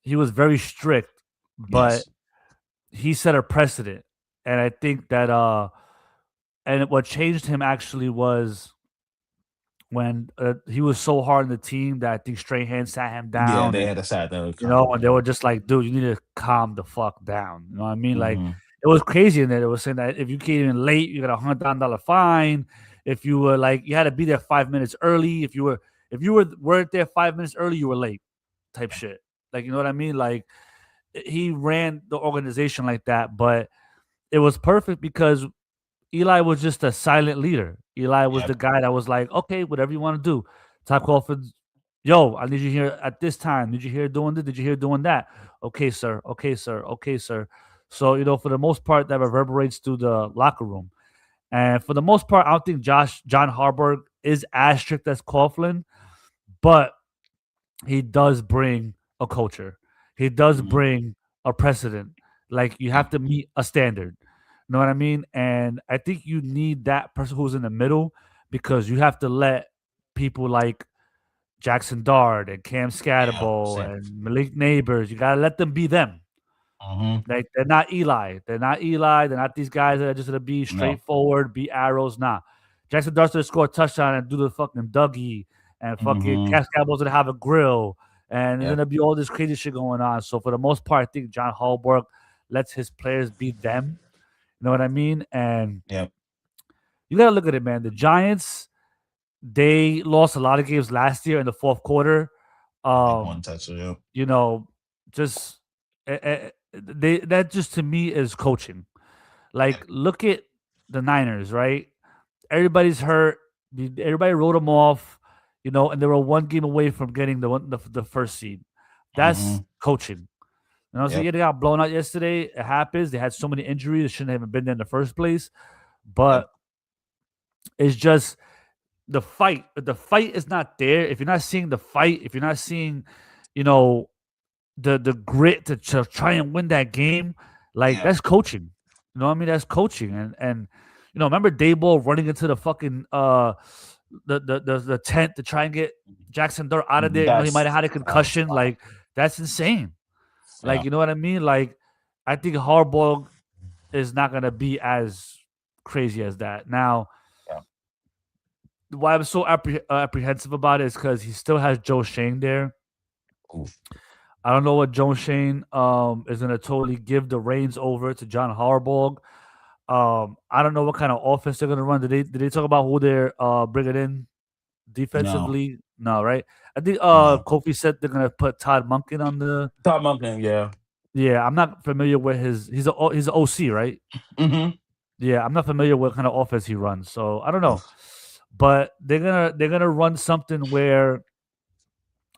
he was very strict, but yes, he set a precedent. And I think that and what changed him actually was when he was so hard on the team that I think Strahan sat him Yeah, down, they and had a side that would and they were just like, dude, you need to calm the fuck down. You know what I mean? Like, Mm-hmm. it was crazy in there. It was saying that if you came in late, you got $100 fine. If you were like, you had to be there 5 minutes early. If you weren't there 5 minutes early, you were late, type shit. Like, you know what I mean? Like, he ran the organization like that, but it was perfect because Eli was just a silent leader. Eli was Yep. the guy that was like, okay, whatever you want to do. Top Crawford, yo, I need you here at this time. Did you hear doing this? Did you hear doing that? Okay, sir. Okay, sir. Okay, sir. So, for the most part, that reverberates through the locker room. And for the most part, I don't think John Harbaugh is as strict as Coughlin, but he does bring a culture. He does Mm-hmm. bring a precedent. Like, you have to meet a standard. You know what I mean? And I think you need that person who's in the middle, because you have to let people like Jackson Dart and Cam Yeah. Scatterbo Same. and Malik Neighbors. You gotta let them be them. Mm-hmm. Like, they're not Eli. They're not Eli. They're not these guys that are just gonna be No. straightforward, be arrows. Nah. Jackson Dart's gonna score a touchdown and do the fucking Dougie, and fucking Mm-hmm. Cam Scatterbo's gonna have a grill, and there's Yep. gonna be all this crazy shit going on. So for the most part, I think John Harbaugh lets his players be them. You know what I mean? And Yep. you gotta look at it, man. The Giants, they lost a lot of games last year in the fourth quarter. Like one touch. Yep. Just that just to me is coaching. Like, look at the Niners, right? Everybody's hurt. Everybody wrote them off, and they were one game away from getting the first seed. Mm-hmm. That's coaching. So Yep. yeah, they got blown out yesterday. It happens. They had so many injuries. They shouldn't have been there in the first place. Yep. But it's just the fight. The fight is not there. If you're not seeing the fight, if you're not seeing, the grit to try and win that game, like, Yeah. that's coaching. You know what I mean? That's coaching. And remember Dayball running into the fucking the tent to try and get Jackson Dart out of there. He might have had a concussion. Like, that's insane. Like, Yeah. you know what I mean? Like, I think Harbaugh is not gonna be as crazy as that. Now, Yeah. why I'm so apprehensive about it is because he still has Joe Shane there. Oof. I don't know what Joe Shane is gonna totally give the reins over to John Harbaugh. I don't know what kind of offense they're gonna run. Did they talk about who they're bringing in defensively? No, right? I think No. Kofi said they're gonna put Todd Monken on the. Todd Monken. Yeah. Yeah, I'm not familiar with he's an OC, right? Mm-hmm. Yeah, I'm not familiar with what kind of offense he runs, so I don't know. But they're gonna run something where,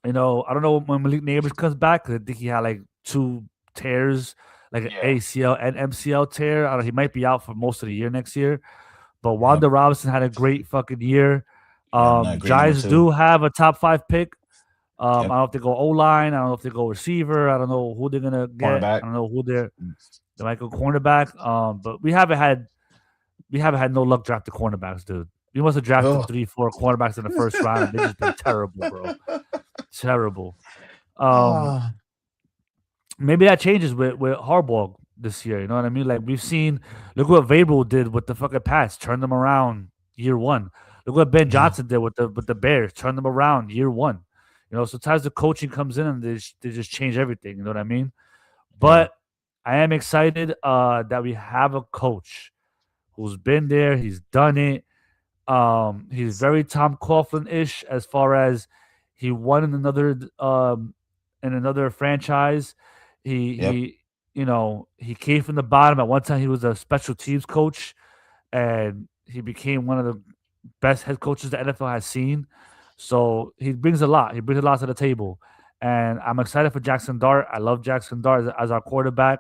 I don't know when Malik Neighbors comes back, 'cause I think he had like 2 tears, like an Yeah. ACL and MCL tear. I don't know, he might be out for most of the year next year. But Yep. Wanda Robinson had a great fucking year. Yeah, great Giants number 2. do have a top 5 pick. I Yep. don't know if they go O-line. I don't know if they go receiver. I don't know who they're gonna get. Cornerback. I don't know who they might go cornerback. But we haven't had no luck drafting cornerbacks, dude. We must have drafted Oh. 3-4 cornerbacks in the first round, and they've just been terrible, bro. Terrible. Ah. Maybe that changes with Harbaugh this year. You know what I mean? Like, we've seen. Look what Vrabel did with the fucking Pats. Turned them around year 1. Look what Ben Johnson did with the Bears. Turned them around year 1. Sometimes the coaching comes in and they just change everything. You know what I mean? But I am excited that we have a coach who's been there. He's done it. He's very Tom Coughlin-ish as far as he won in another franchise. He came from the bottom. At one time, he was a special teams coach, and he became one of the best head coaches the NFL has seen. So he brings a lot. He brings a lot to the table, and I'm excited for Jackson Dart. I love Jackson Dart as our quarterback.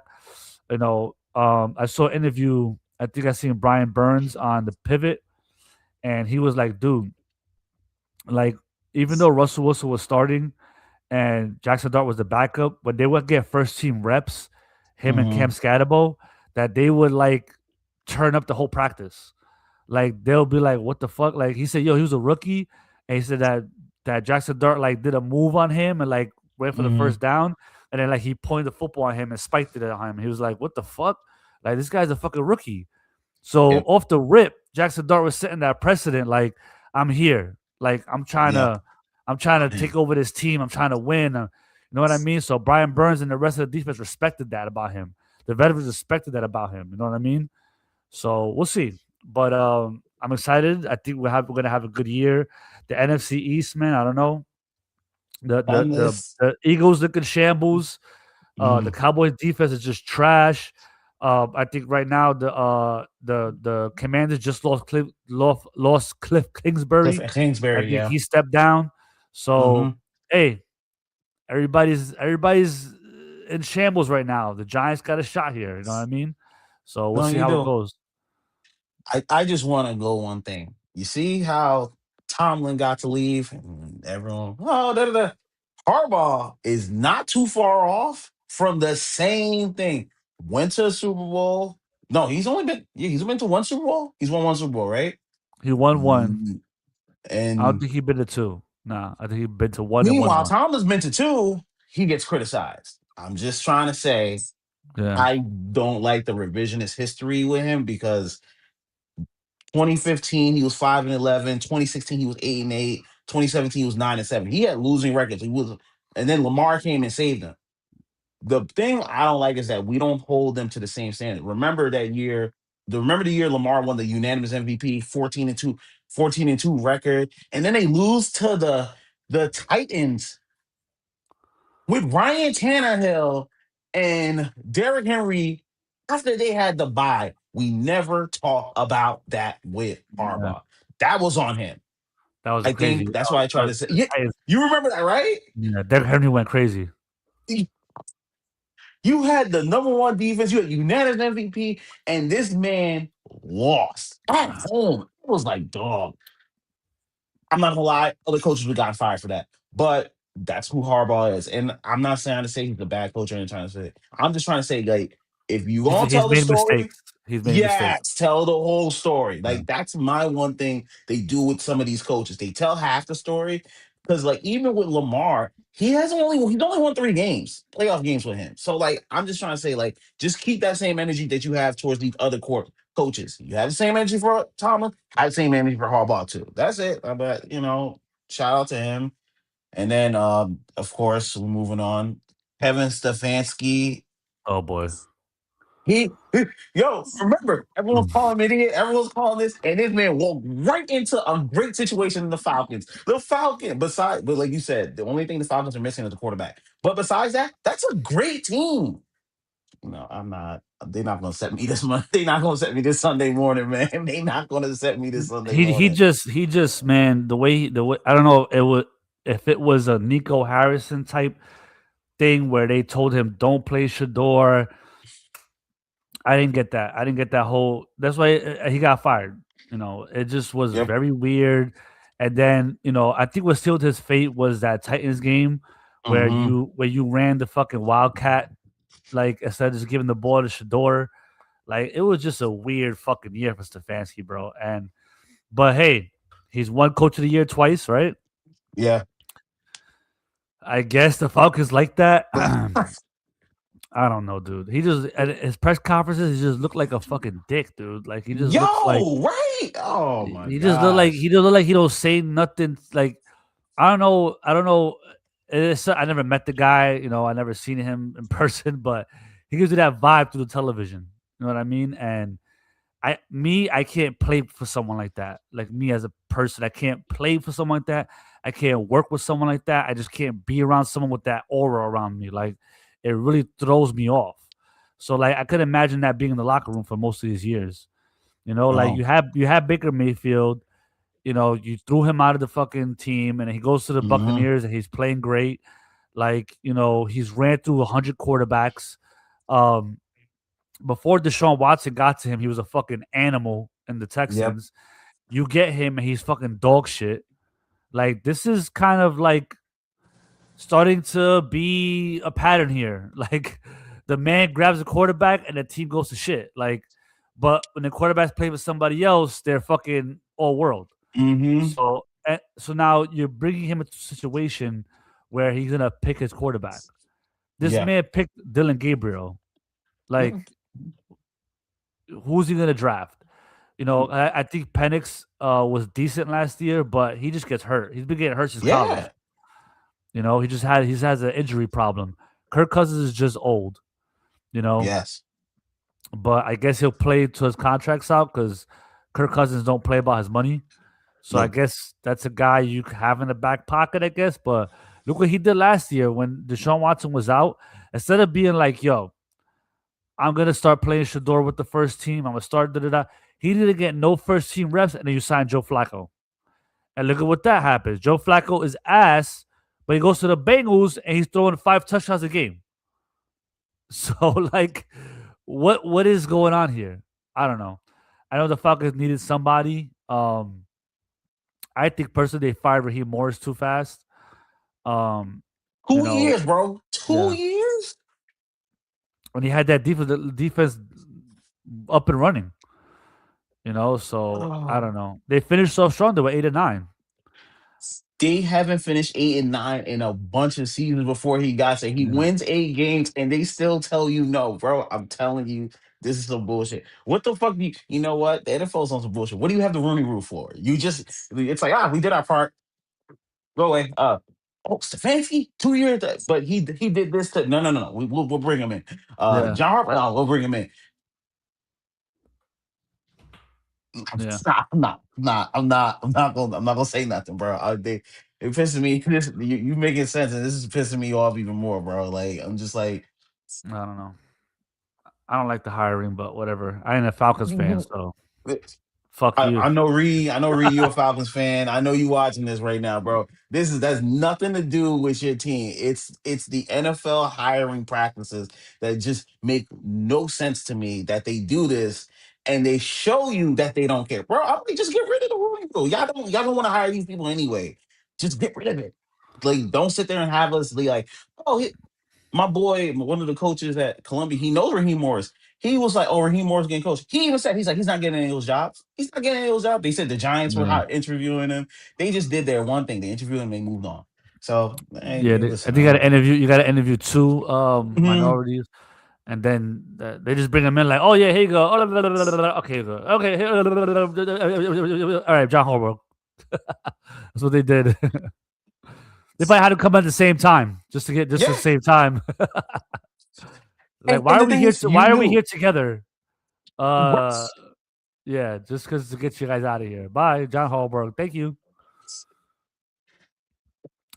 I saw an interview. I think I seen Brian Burns on the Pivot, and he was like, "Dude, like, even though Russell Wilson was starting and Jackson Dart was the backup, when they would get first team reps, him and Cam Scatterbo, that they would like turn up the whole practice. Like, they'll be like, what the fuck? Like, he said, yo, he was a rookie, and he said that Jackson Dart like did a move on him and like went for the first down, and then like he pointed the football on him and spiked it on him. He was like, what the fuck? Like, this guy's a fucking rookie. So off the rip, Jackson Dart was setting that precedent. Like, I'm here. Like I'm trying Yeah. to take over this team. I'm trying to win. You know what I mean? So Brian Burns and the rest of the defense respected that about him. The veterans respected that about him. You know what I mean? So we'll see. But I'm excited. I think we're gonna have a good year. The NFC East, man. I don't know. The the On the, this. the Eagles look in shambles. The Mhm. Cowboys defense is just trash. I think right now the Commanders just lost Cliff Cliff Kingsbury. I Kingsbury, think yeah. he stepped down. So Hmm. hey, everybody's in shambles right now. The Giants got a shot here. You know what I mean? So we'll No, see you how it do. goes. I just want to go one thing. You see how Tomlin got to leave and everyone, oh, da, da, da. Harbaugh is not too far off from the same thing. Went to a Super Bowl. No, he's been to one Super Bowl. He's won one Super Bowl, right? He won one. Mm, I don't And think he been to two. Nah, I think he been to one and won meanwhile, one. Tomlin's been to two. He gets criticized. I'm just trying to say Yeah, I don't like the revisionist history with him because 2015 he was 5-11, 2016 he was 8-8, 2017 he was 9-7. He had losing records. And then Lamar came and saved him. The thing I don't like is that we don't hold them to the same standard. Remember that year, remember the year Lamar won the unanimous MVP, 14-2, 14-2 record, and then they lose to the Titans with Ryan Tannehill and Derrick Henry after they had the bye. We never talk about that with yeah. Harbaugh. That was on him. That was a I crazy. think that's why I try to say. Yeah, Titans. you remember that, right? Yeah, Derrick Henry went crazy. You had the number one defense, you had unanimous MVP, and this man lost at home. It was like, dog. I'm not gonna lie, other coaches would got fired for that. But that's who Harbaugh is. And I'm not saying to say he's a bad coach or anything trying to say. I'm just trying to say, like, if you gonna He's tell the made story, mistakes. He's made mistakes. yes, tell the whole story. Yeah. Like, that's my one thing they do with some of these coaches. They tell half the story. Because, like, even with Lamar, he's only won 3 games, playoff games with him. So, like, I'm just trying to say, like, just keep that same energy that you have towards these other coaches. You have the same energy for Tomlin, have the same energy for Harbaugh too. That's it. But shout out to him. And then of course we're moving on. Kevin Stefanski. Oh boy. Yo, remember, everyone's Mm. calling him idiot, everyone's calling this, and this man walked right into a great situation in the Falcons. But like you said, the only thing the Falcons are missing is the quarterback. But besides that, that's a great team. They're not gonna set me this month. They're not gonna set me this Sunday morning, man. They're not gonna set me this Sunday He morning. just man the way I don't know if it was a Nico Harrison type thing where they told him don't play Shador. I didn't get that. I didn't get that whole. That's why he got fired. It just was Yep. very weird. And then I think what sealed his fate was that Titans game where Mm-hmm. you ran the fucking Wildcat like instead of just giving the ball to Shador. Like it was just a weird fucking year for Stefanski, bro. But hey, he's won Coach of the Year twice, right? Yeah. I guess the Falcons like that. I don't know, dude. He just at his press conferences, he just looked like a fucking dick, dude. Like he just looks like Right? Oh my he just look like gosh. he don't look like he don't say nothing. Like I don't know. I don't know. I never met the guy. I never seen him in person, but he gives you that vibe through the television. You know what I mean? And I can't play for someone like that. Like me as a person, I can't play for someone like that. I can't work with someone like that. I just can't be around someone with that aura around me. Like it really throws me off. So like I could imagine that being in the locker room for most of these years. Like Oh. you have Baker Mayfield. You threw him out of the fucking team, and he goes to the Mm-hmm. Buccaneers, and he's playing great. Like he's ran through 100 quarterbacks. Um, Before Deshaun Watson got to him, he was a fucking animal in the Yep. Texans. You get him, and he's fucking dog shit. Like this is kind of like starting to be a pattern here. Like the man grabs a quarterback, and the team goes to shit. Like, but when the quarterbacks play with somebody else, they're fucking all world. Mm-hmm. So now you're bringing him into a situation where he's gonna pick his quarterback. This Yeah. man picked Dylan Gabriel. Yeah. Like, who's he gonna draft? You know, I think Penix was decent last year, but he just gets hurt. He's been getting hurt since college. Yeah. You know, he has an injury problem. Kirk Cousins is just old. You know, Yes. but I guess he'll play till his contract's out because Kirk Cousins don't play about his money. So I Nope. guess that's a guy you have in the back pocket, I guess. But look what he did last year when Deshaun Watson was out. Instead of being like, yo, I'm gonna start playing Shador with the first team, I'm gonna start da-da-da. He didn't get no first team reps, and then you sign Joe Flacco. And look at what that happens. Joe Flacco is ass, but he goes to the Bengals and he's throwing 5 touchdowns a game. So like, what is going on here? I don't know. I know the Falcons needed somebody. I think personally they fired Raheem Morris too fast. Um, you 2 know, years, bro. 2 yeah. years. When he had that defense up and running. You know, so I don't know. They finished so strong. They were 8-9. They haven't finished 8 and 9 in a bunch of seasons before he got there. He Yeah. wins 8 games and they still tell you no, bro. I'm telling you, this is some bullshit. What the fuck? You know what? The NFL's on some bullshit. What do you have the Rooney Rule for? It's like, we did our part. Go away. Stefanski, 2 years, but he did this to no. We'll bring him in. Yeah. John Harbaugh, we'll bring him in. Yeah. I'm not gonna say nothing, bro. It pisses me. You making sense, and this is pissing me off even more, bro. Like I'm just like, I don't know. I don't like the hiring, but whatever. I ain't a Falcons fan, so fuck you. I know Reed. I know Reed. You're a Falcons fan. I know you watching this right now, bro. That's nothing to do with your team. It's the NFL hiring practices that just make no sense to me. That they do this and they show you that they don't care, bro. I mean, just get rid of the rule. Y'all don't want to hire these people anyway. Just get rid of it. Like, don't sit there and have us be like, oh, my boy, one of the coaches at Columbia, he knows Raheem Morris. He was like, "Oh, Raheem Morris getting coached." He even said, he's not getting any of those jobs. He's not getting any of those jobs. They said the Giants were Yeah. interviewing him. They just did their one thing. They interviewed him. They moved on. So, Yeah, I listen, think you got to interview. You got to interview 2 Mhm. minorities, and then they just bring them in like, oh yeah, here you go. Oh, blah, blah, blah, blah, blah. Okay, you go. Okay, all right, John Harbaugh. That's what they did. They probably had to come at the same time just to the Yeah. same time. Like, And why are the we thing here? is, you Why are we knew. here together? Uh, Russ. yeah, just because to get you guys out of here. Bye, John Harbaugh. Thank you.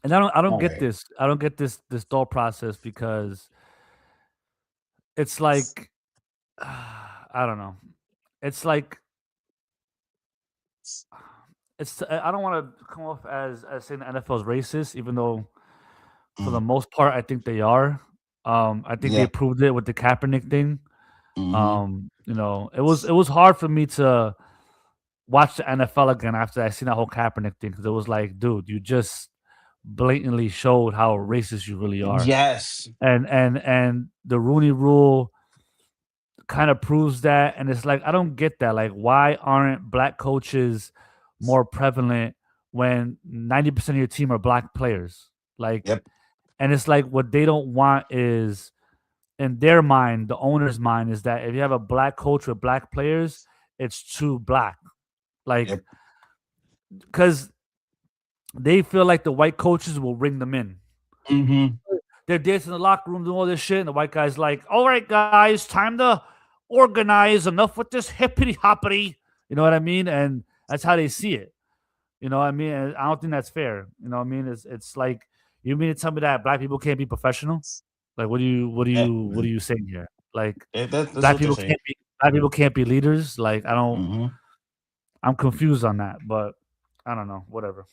And I don't All get right. this. I don't get this thought process because it's like I don't know. It's like I don't want to come off as saying the NFL is racist, even though for the Mm, most part I think they are. I think they yeah. proved it with the Kaepernick thing. Hmm. You know, it was hard for me to watch the NFL again after I seen that whole Kaepernick thing because it was like, dude, you just blatantly showed how racist you really are. Yes. And the Rooney Rule kind of proves that. And it's like I don't get that. Like, why aren't black coaches more prevalent when 90% of your team are black players? Like, Yep. and it's like what they don't want is in their mind, the owner's mind is that if you have a black coach with black players, it's too black. Like, Yep. because they feel like the white coaches will ring them in. Hmm. They're dancing in the locker room doing all this shit, and the white guy's like, "All right, guys, time to organize. Enough with this hippity hoppity." You know what I mean? And that's how they see it. You know what I mean? And I don't think that's fair. You know what I mean? It's like you mean to tell me that black people can't be professional? Like, Yeah. what are you saying here? Like, That's black what they're people saying. can't be leaders. Like, I don't. Hmm. I'm confused on that, but I don't know. Whatever.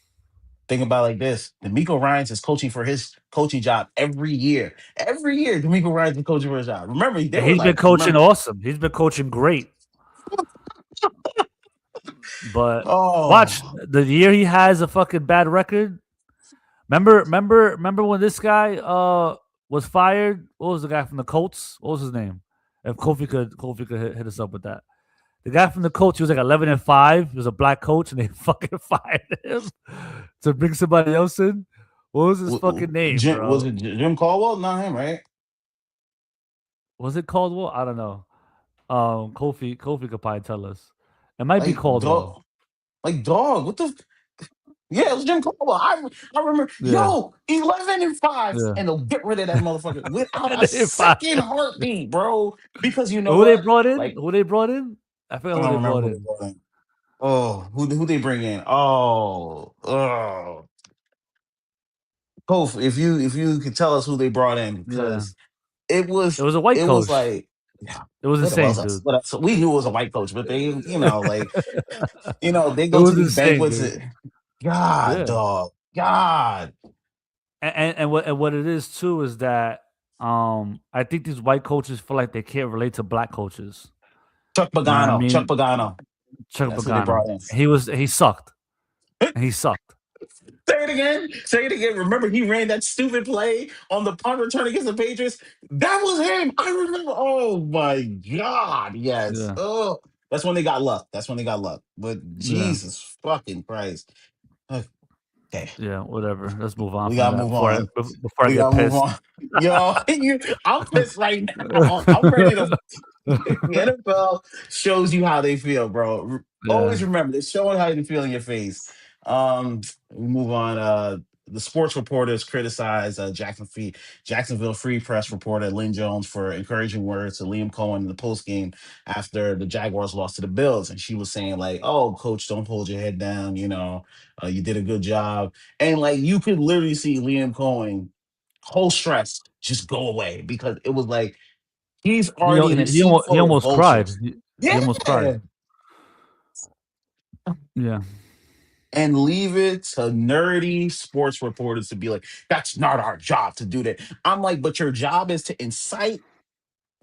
Think about it like this: D'Amico Ryans is coaching for his coaching job every year. Every year, D'Amico Ryans is coaching for his job. Remember, they And were he's been like, coaching remember, awesome. He's been coaching great. But watch oh, the year he has a fucking bad record. Remember when this guy was fired? What was the guy from the Colts? What was his name? If Kofi could hit us up with that. The guy from the Colts, he was like 11-5. He was a black coach, and they fucking fired him to bring somebody else in. What was his fucking name, Jim, was bro? it Jim Caldwell? Not him, right? Was it Caldwell? I don't know. Kofi could probably tell us. It might be Like Caldwell. dog. Like dog. What the? Yeah, it was Jim Caldwell. I remember. Yeah, Yo, 11-5, yeah. and they'll get rid of that motherfucker without And a they fired. second heartbeat, bro. Because you know Who they what? brought in? Like Who they brought in? I forgot I who don't they remember brought who they in. brought in. Oh, who they bring in? Oh. Kof, if you could tell us who they brought in, Yeah, because it it was was a white it was coach. like, yeah, It was what else? insane, dude. What else? We knew it was a white coach, but they, like, they It go to was these insane, banquets. dude. God, Yeah, dog, God, and what it is too is that I think these white coaches feel like they can't relate to black coaches. Chuck You know what I Pagano, Chuck mean? Pagano. Chuck That's who they Pagano. brought in. He sucked. And he sucked. Say it again. Say it again. Remember, he ran that stupid play on the punt return against the Patriots. That was him. I remember. Oh my God. Yes. Yeah, Oh, that's when they got luck. That's when they got luck. But yeah, Jesus fucking Christ. Okay, yeah. Whatever. Let's move on we from gotta that move on. before I We get gotta move pissed. on. Yo, I'm pissed right now. I'm ready to. The NFL shows you how they feel, bro. Yeah. Always remember, they're showing how they feel in your face. We move on. The sports reporters criticize Jacksonville Free Press reporter Lynn Jones for encouraging words to Liam Coen in the post game after the Jaguars lost to the Bills, and she was saying like, "Oh, coach, don't hold your head down. You did a good job." And like you could literally see Liam Coen whole stress just go away because it was like he's He already in a sea he full of almost cried. vultures. He almost cried. Yeah. Yeah. And leave it to nerdy sports reporters to be like, that's not our job to do that. I'm like, but your job is to incite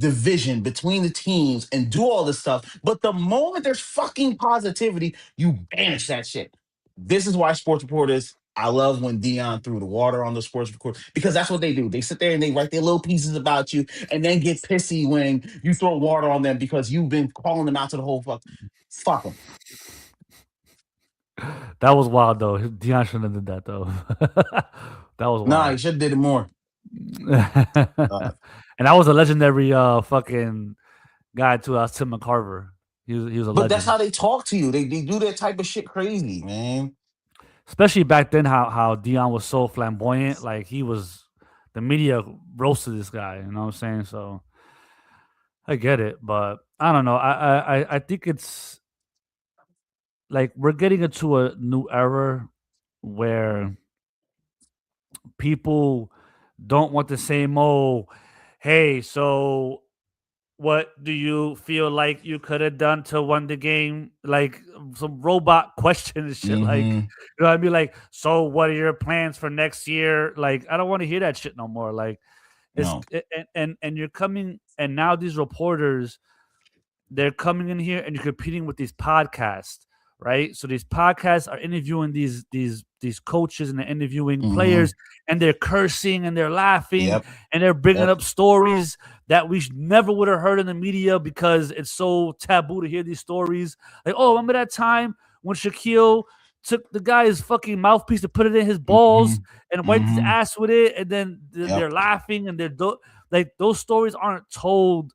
division between the teams and do all this stuff. But the moment there's fucking positivity, you banish that shit. This is why sports reporters, I love when Dion threw the water on the sports reporter because that's what they do. They sit there and they write their little pieces about you and then get pissy when you throw water on them because you've been calling them out to the whole fuck them. That was wild though. Deion shouldn't have did that though. That was Nah, wild. he should have did it more. Uh, And that was a legendary fucking guy too. That was Tim McCarver. He was a but that's legend. how they talk to you. They do that type of shit crazy, man. Especially back then how Dion was so flamboyant. Like the media roasted this guy, you know what I'm saying? So I get it, but I don't know. I think it's like we're getting into a new era where people don't want the same old, hey, so what do you feel like you could have done to win the game? Like some robot question and shit. Like, Mm-hmm. you know what I mean? Like, so what are your plans for next year? Like, I don't want to hear that shit no more. Like, No. and you're coming, and now these reporters, they're coming in here and you're competing with these podcasts, right? So these podcasts are interviewing these coaches and they're interviewing Mm-hmm. players and they're cursing and they're laughing Yep. and they're bringing Yep. up stories that we never would have heard in the media because it's so taboo to hear these stories. Like, oh, remember that time when Shaquille took the guy's fucking mouthpiece to put it in his balls Mm-hmm. and wiped his Mm-hmm. ass with it, and then Yep. they're laughing and like those stories aren't told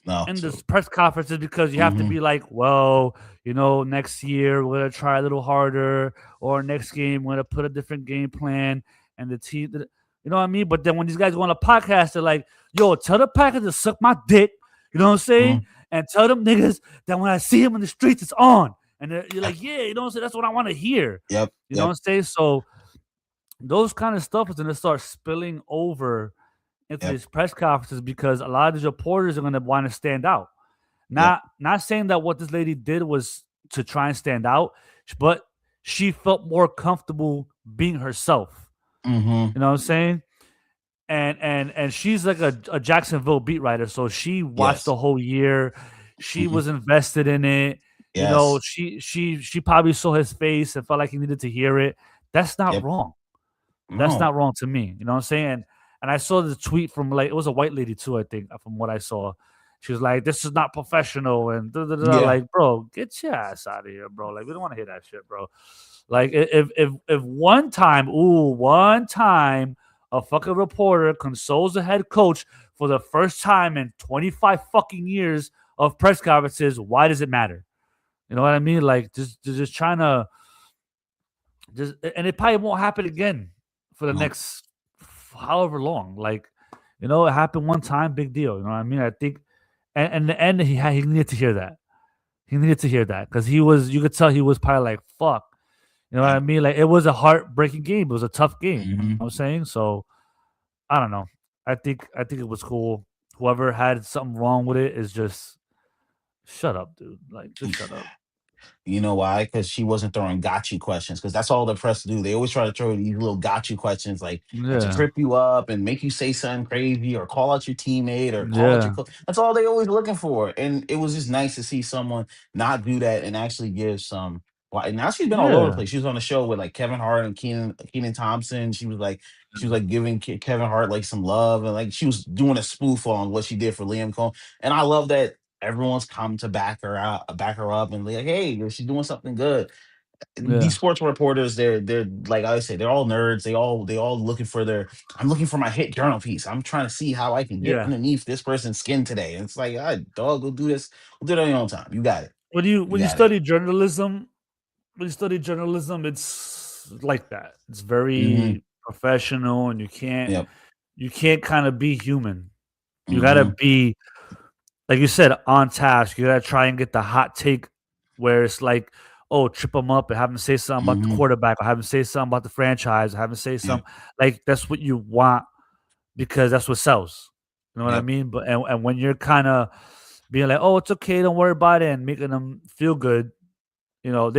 No. in the press conferences because you have to Mm-hmm. be like, well, next year we're gonna try a little harder, or next game we're gonna put a different game plan, and the team, you know what I mean? But then when these guys go on a podcast, they're like, yo, tell the Packers to suck my dick, you know what I'm saying? Mm-hmm. And tell them niggas that when I see him in the streets, it's on. And you're like, yeah, you know what I'm saying? That's what I want to hear. Yep. You know what I'm saying? So those kind of stuff is gonna start spilling over into Yep. these press conferences because a lot of these reporters are going to want to stand out. Yep. Not saying that what this lady did was to try and stand out, but she felt more comfortable being herself. Mm-hmm. You know what I'm saying? And she's like a Jacksonville beat writer, so she watched Yes. the whole year. She Mm-hmm. was invested in it. Yes. She probably saw his face and felt like he needed to hear it. That's not Yep. wrong. That's No. not wrong to me. You know what I'm saying? And I saw the tweet from like it was a white lady too, I think, from what I saw. She was like, "This is not professional," and Yeah. like, bro, get your ass out of here, bro. Like, we don't want to hear that shit, bro. Like, if one time, a fucking reporter consoles the head coach for the first time in 25 fucking years of press conferences, why does it matter? You know what I mean? Like just trying to and it probably won't happen again for the No. next however long. Like, you know, it happened one time, big deal. You know what I mean? I think, and in the end, he needed to hear that. He needed to hear that because you could tell he was probably like, fuck. You know what I mean? Like, it was a heartbreaking game. It was a tough game. You know what I'm saying? So, I don't know. I think it was cool. Whoever had something wrong with it is just shut up, dude. Like, just shut up. You know why? Because she wasn't throwing got you questions. Because that's all the press do. They always try to throw these little got you questions, like to Yeah. trip you up and make you say something crazy or call out your teammate or call out your Yeah. coach. That's all they always looking for. And it was just nice to see someone not do that and actually give some. Well, now she's been all over the Yeah. place. She was on the show with like Kevin Hart and Keenan Thompson. She was like giving Kevin Hart like some love and like she was doing a spoof on what she did for Liam Coen. And I love that everyone's come to back her up, and like, hey, she's doing something good. These Yeah. sports reporters, they're like I say, they're all nerds. They all looking for their. I'm looking for my hit journal piece. I'm trying to see how I can get Yeah. underneath this person's skin today. And it's like, all right, dog, go do this. We'll do it on your own time. You got it. When you You when you got it. study journalism, it's like that. It's Mm-hmm. very professional, and Yep. you can't kind of be human. You gotta Mm-hmm. be, like you said, on task. You gotta try and get the hot take where it's like, oh, trip them up and have them say something about the Mm-hmm. quarterback, or have them say something about the franchise, or have them say Yep. something like that's what you want because that's what sells. You know what I Yep. mean? But and when you're kind of being like, oh, it's okay, don't worry about it, and making them feel good, you know,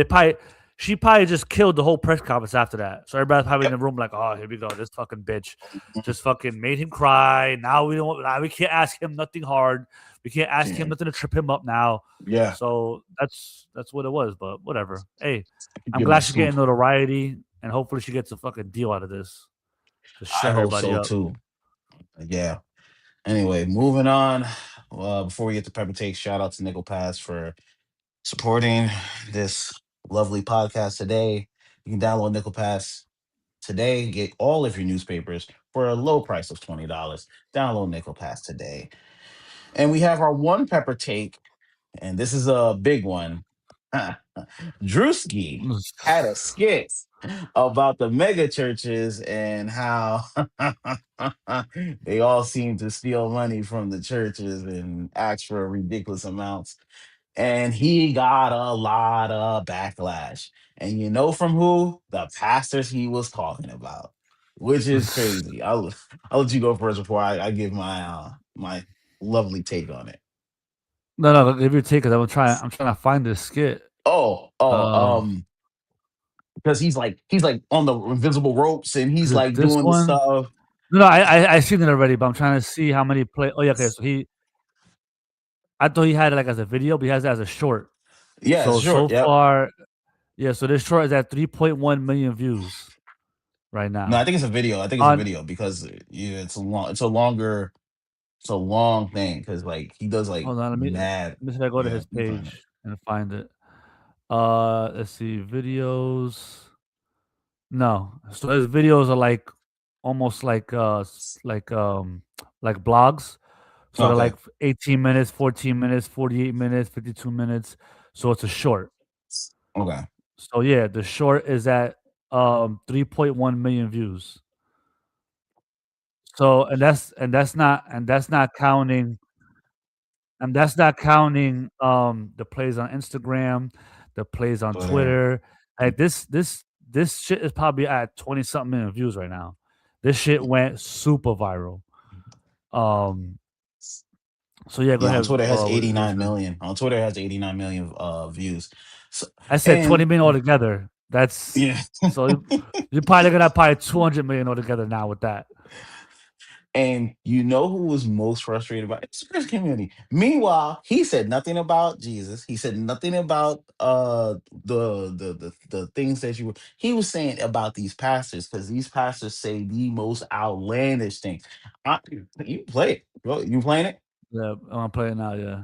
she probably just killed the whole press conference after that. So everybody's probably in Yep. the room like, oh, here we go, this fucking bitch just fucking made him cry. Now we can't ask him nothing hard. We can't ask him Yeah. nothing to trip him up now. Yeah. So that's what it was. But whatever. Hey, I'm Give him the glad she's getting scoop. notoriety, and hopefully she gets a fucking deal out of this to I shut hope everybody so up. too. Yeah. Anyway, moving on. Before we get to Pepper Take, shout out to Nickel Pass for supporting this lovely podcast today. You can download Nickel Pass today, get all of your newspapers for a low price of $20. Download Nickel Pass today. And we have our one Pepper Take, and this is a big one. Druski had a skit about the mega churches and how they all seem to steal money from the churches and ask for ridiculous amounts. And he got a lot of backlash. And you know from who? The pastors he was talking about, which is crazy. I'll let you go first before I give my lovely take on it. No, give your take because I'm trying to find this skit. Oh, oh, Um, because he's like on the invisible ropes and he's is it like this doing the one? stuff. No, I seen it already, but I'm trying to see how many play. Oh yeah, okay. So I thought he had it like as a video, but he has it as a short. Yeah, it's So short. Yep. far, yeah. So this short is at 3.1 million views right No, I now. think it's a video. I think it's a On video because yeah, it's a long thing because like he does like hold on, mad. let me see if I go to Yeah, his you find it. page and find it. Let's see videos. No, so his videos are like almost like blogs. So they're Okay. like 18 minutes, 14 minutes, 48 minutes, 52 minutes. So it's a short. Okay. So yeah, the short is at 3.1 million views. So and that's not counting the plays on Instagram, the plays on Twitter. Twitter. Like this shit is probably at 20 something million views right now. This shit went super viral. Um so yeah, go Yeah, on ahead. Twitter it has What is 89 it? million. On Twitter it has 89 million views. So, I said 20 and million altogether. That's yeah, so you're probably gonna have probably 200 million altogether now with that. and you know who was most frustrated by it? It's the Christian community. Meanwhile, he said nothing about Jesus. He said nothing about the things that you were. He was saying about these pastors because these pastors say the most outlandish things. You play it. Bro, you playing it? Yeah, I'm gonna play it now. Yeah.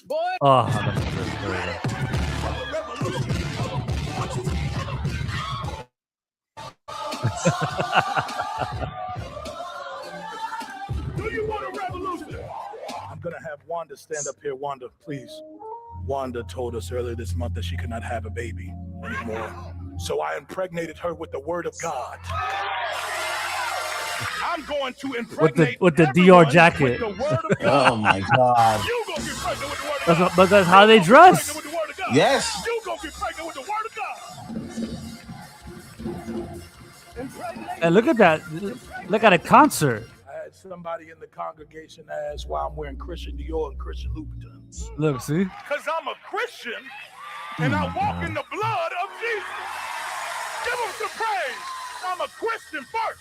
Boy, Oh, I love this. There we go. do you want a revolution? I'm gonna have Wanda stand up here, Wanda, please. Wanda told us earlier this month that she could not have a baby anymore. So I impregnated her with the word of God. I'm going to impregnate with the everyone DR jacket. with the word of God. Oh my God. You gonna get pregnant with the word of God. But that's how they dress. With the word of God. Yes. You gonna get pregnant with the word of God. And look at that. Look at a concert. I had somebody in the congregation ask why I'm wearing Christian Dior and Christian Louboutins. Look, see? Because I'm a Christian and I walk in the blood of Jesus. Give him some praise. I'm a Christian first.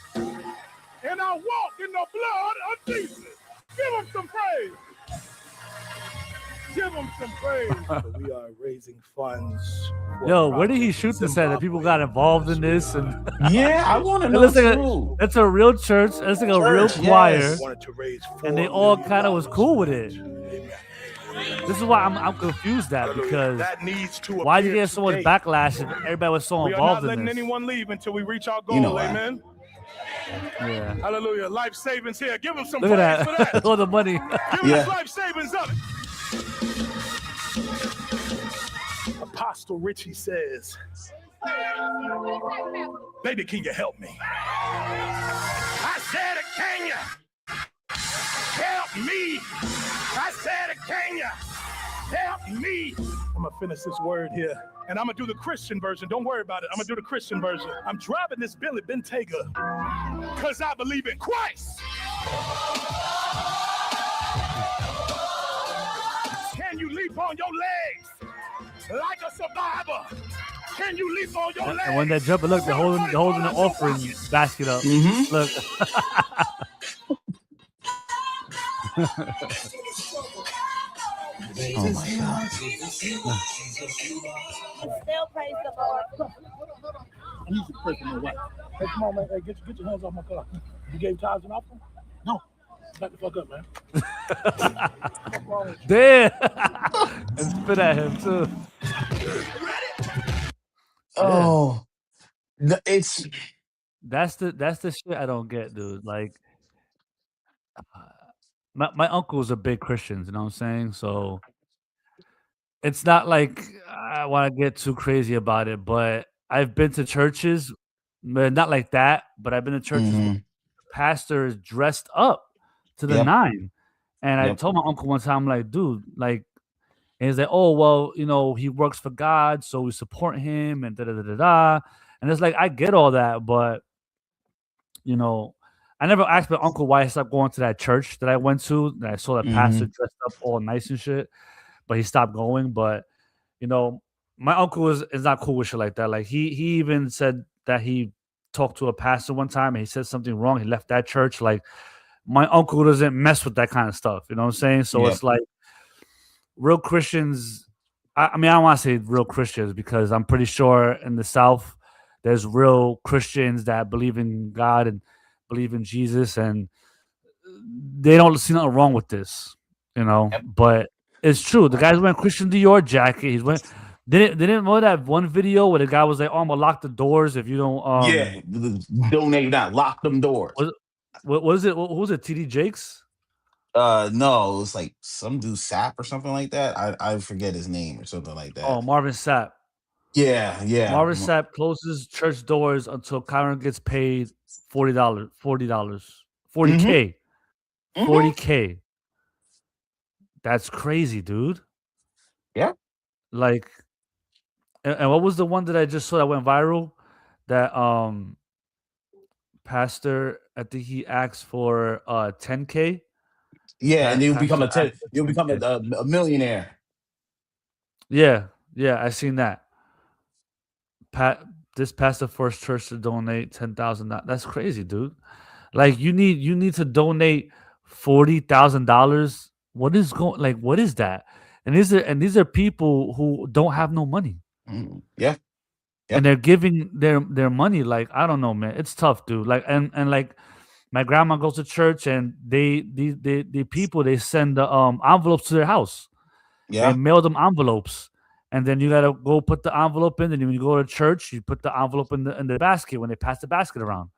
And I walk in the blood of Jesus. Give him some praise. Give him some praise. We are raising funds. Yo, where did he shoot this at? That people got involved in this, and Yeah, I want to it know looks like too. it's a real church. It's like a real Church, choir, yes. Wanted to raise and they $4 all million. kind of was cool with it. This is why I'm confused at, because that needs to why did you appear get so much today. backlash and everybody was so We are not involved in letting this? anyone leave until we reach our goal. You know why. Amen. Yeah. Hallelujah. Life savings here. Give him some Look praise at for that. that. All the money. Give him Yeah. his life savings of it. Apostle Richie says, baby, can you help me? I said, can you help me? I said, can you help me? I'm going to finish this word here, and I'm going to do the Christian version. Don't worry about it. I'm going to do the Christian version. I'm driving this Billy Bentayga because I believe in Christ. Can you leap on your legs like a survivor? Can you leap on your legs? And when they jump, look, they're holding the offering basket up. Mm-hmm. Look. Oh my God. Still praise the Lord. I need to pray for my wife. Hey, come on, man. Hey, get your hands off my car. You gave tithes and offering? No. Back the fuck up, man. Damn. And spit at him too. Oh, it's That's the shit I don't get, dude. Like, my uncles are big Christians, you know what I'm saying? So it's not like I want to get too crazy about it, but I've been to churches, but not like that, but I've been to churches where the pastor is dressed up to the Yep. nine. And I Yep. told my uncle one time, I'm like, dude, like, and he's like, oh, well, you know, he works for God, so we support him and da-da-da-da-da. And it's like, I get all that, but, you know, I never asked my uncle why I stopped going to that church that I went to. And I saw that pastor dressed up all nice and shit, but he stopped going. But, you know, my uncle is not cool with shit like that. Like, he even said that he talked to a pastor one time and he said something wrong. He left that church. Like, my uncle doesn't mess with that kind of stuff. You know what I'm saying? So Yep. it's like, real Christians, I mean, I don't want to say real Christians because I'm pretty sure in the South there's real Christians that believe in God and believe in Jesus, and they don't see nothing wrong with this, you know. Yep. But it's true. The guy's wearing Christian Dior jacket. He's wearing. Didn't know that one video where the guy was like, "Oh, I'm gonna lock the doors if you don't." Donate, not lock them doors. What was it? What was it? TD Jakes? No, it was like some dude Sap or something like that. I forget his name or something like that. Oh, Marvin Sapp. Yeah. Marvin Sapp closes church doors until Kyron gets paid $40, $40K. Mhm. $40K. That's crazy, dude. Yeah. Like, and what was the one that I just saw that went viral? That pastor, I think he asked for $10K. Yeah, and you'll become Pastor asked for you'll become $10K. a millionaire. Yeah, I seen that. This pastor forced church to donate $10,000. That's crazy, dude. Like, you need to donate $40,000. What is that? And these are people who don't have no money. Yeah. And they're giving their money. Like, I don't know, man. It's tough, dude. Like, and like, my grandma goes to church, and the people, they send the envelopes to their house. Yeah. They mail them envelopes, and then you gotta go put the envelope in. And when you go to church, you put the envelope in the basket when they pass the basket around.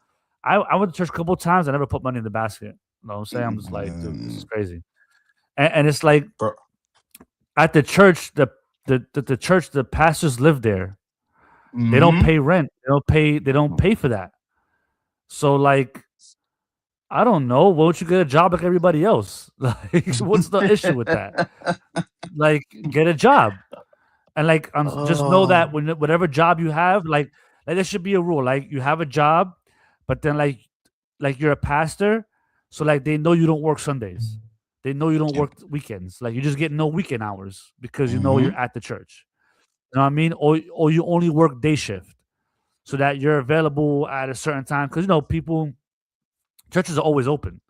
I went to church a couple of times. I never put money in the basket. You know what I'm saying? I'm just like, dude, this is crazy. and it's like Bro. at the church, the church, the pastors live there. They don't Mm-hmm. pay rent. They don't pay for that. So like, I don't know. Why don't you get a job like everybody else? Like, what's the issue with that? Like, get a job. And like, just know that Oh. whatever job you have, like there should be a rule. Like, you have a job, but then like you're a pastor, so like they know you don't work Sundays. They know you don't Yep. work weekends. Like, you just get no weekend hours because you know Mm-hmm. you're at the church. You know what I mean? Or you only work day shift so that you're available at a certain time. Because churches are always open.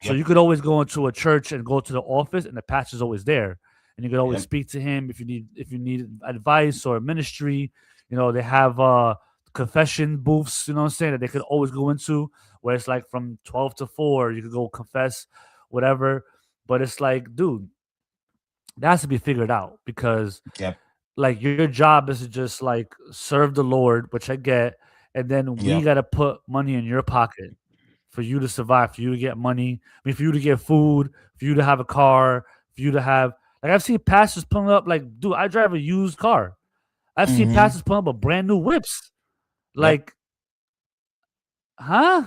So Yep. you could always go into a church and go to the office, and the pastor's always there, and you could always Yep. speak to him if you need advice or ministry. They have confession booths. You know what I'm saying, that they could always go into, where it's like from 12 to 4, you could go confess, whatever. But it's like, dude, that has to be figured out because Yep. like your job is to just like serve the Lord, which I get, and then we Yep. got to put money in your pocket for you to survive, for you to get money. I mean, for you to get food, for you to have a car, for you to have like I've seen pastors pulling up like, dude, I drive a used car. I've seen Mm-hmm. pastors pulling up a brand new whips. Yep. Like, huh?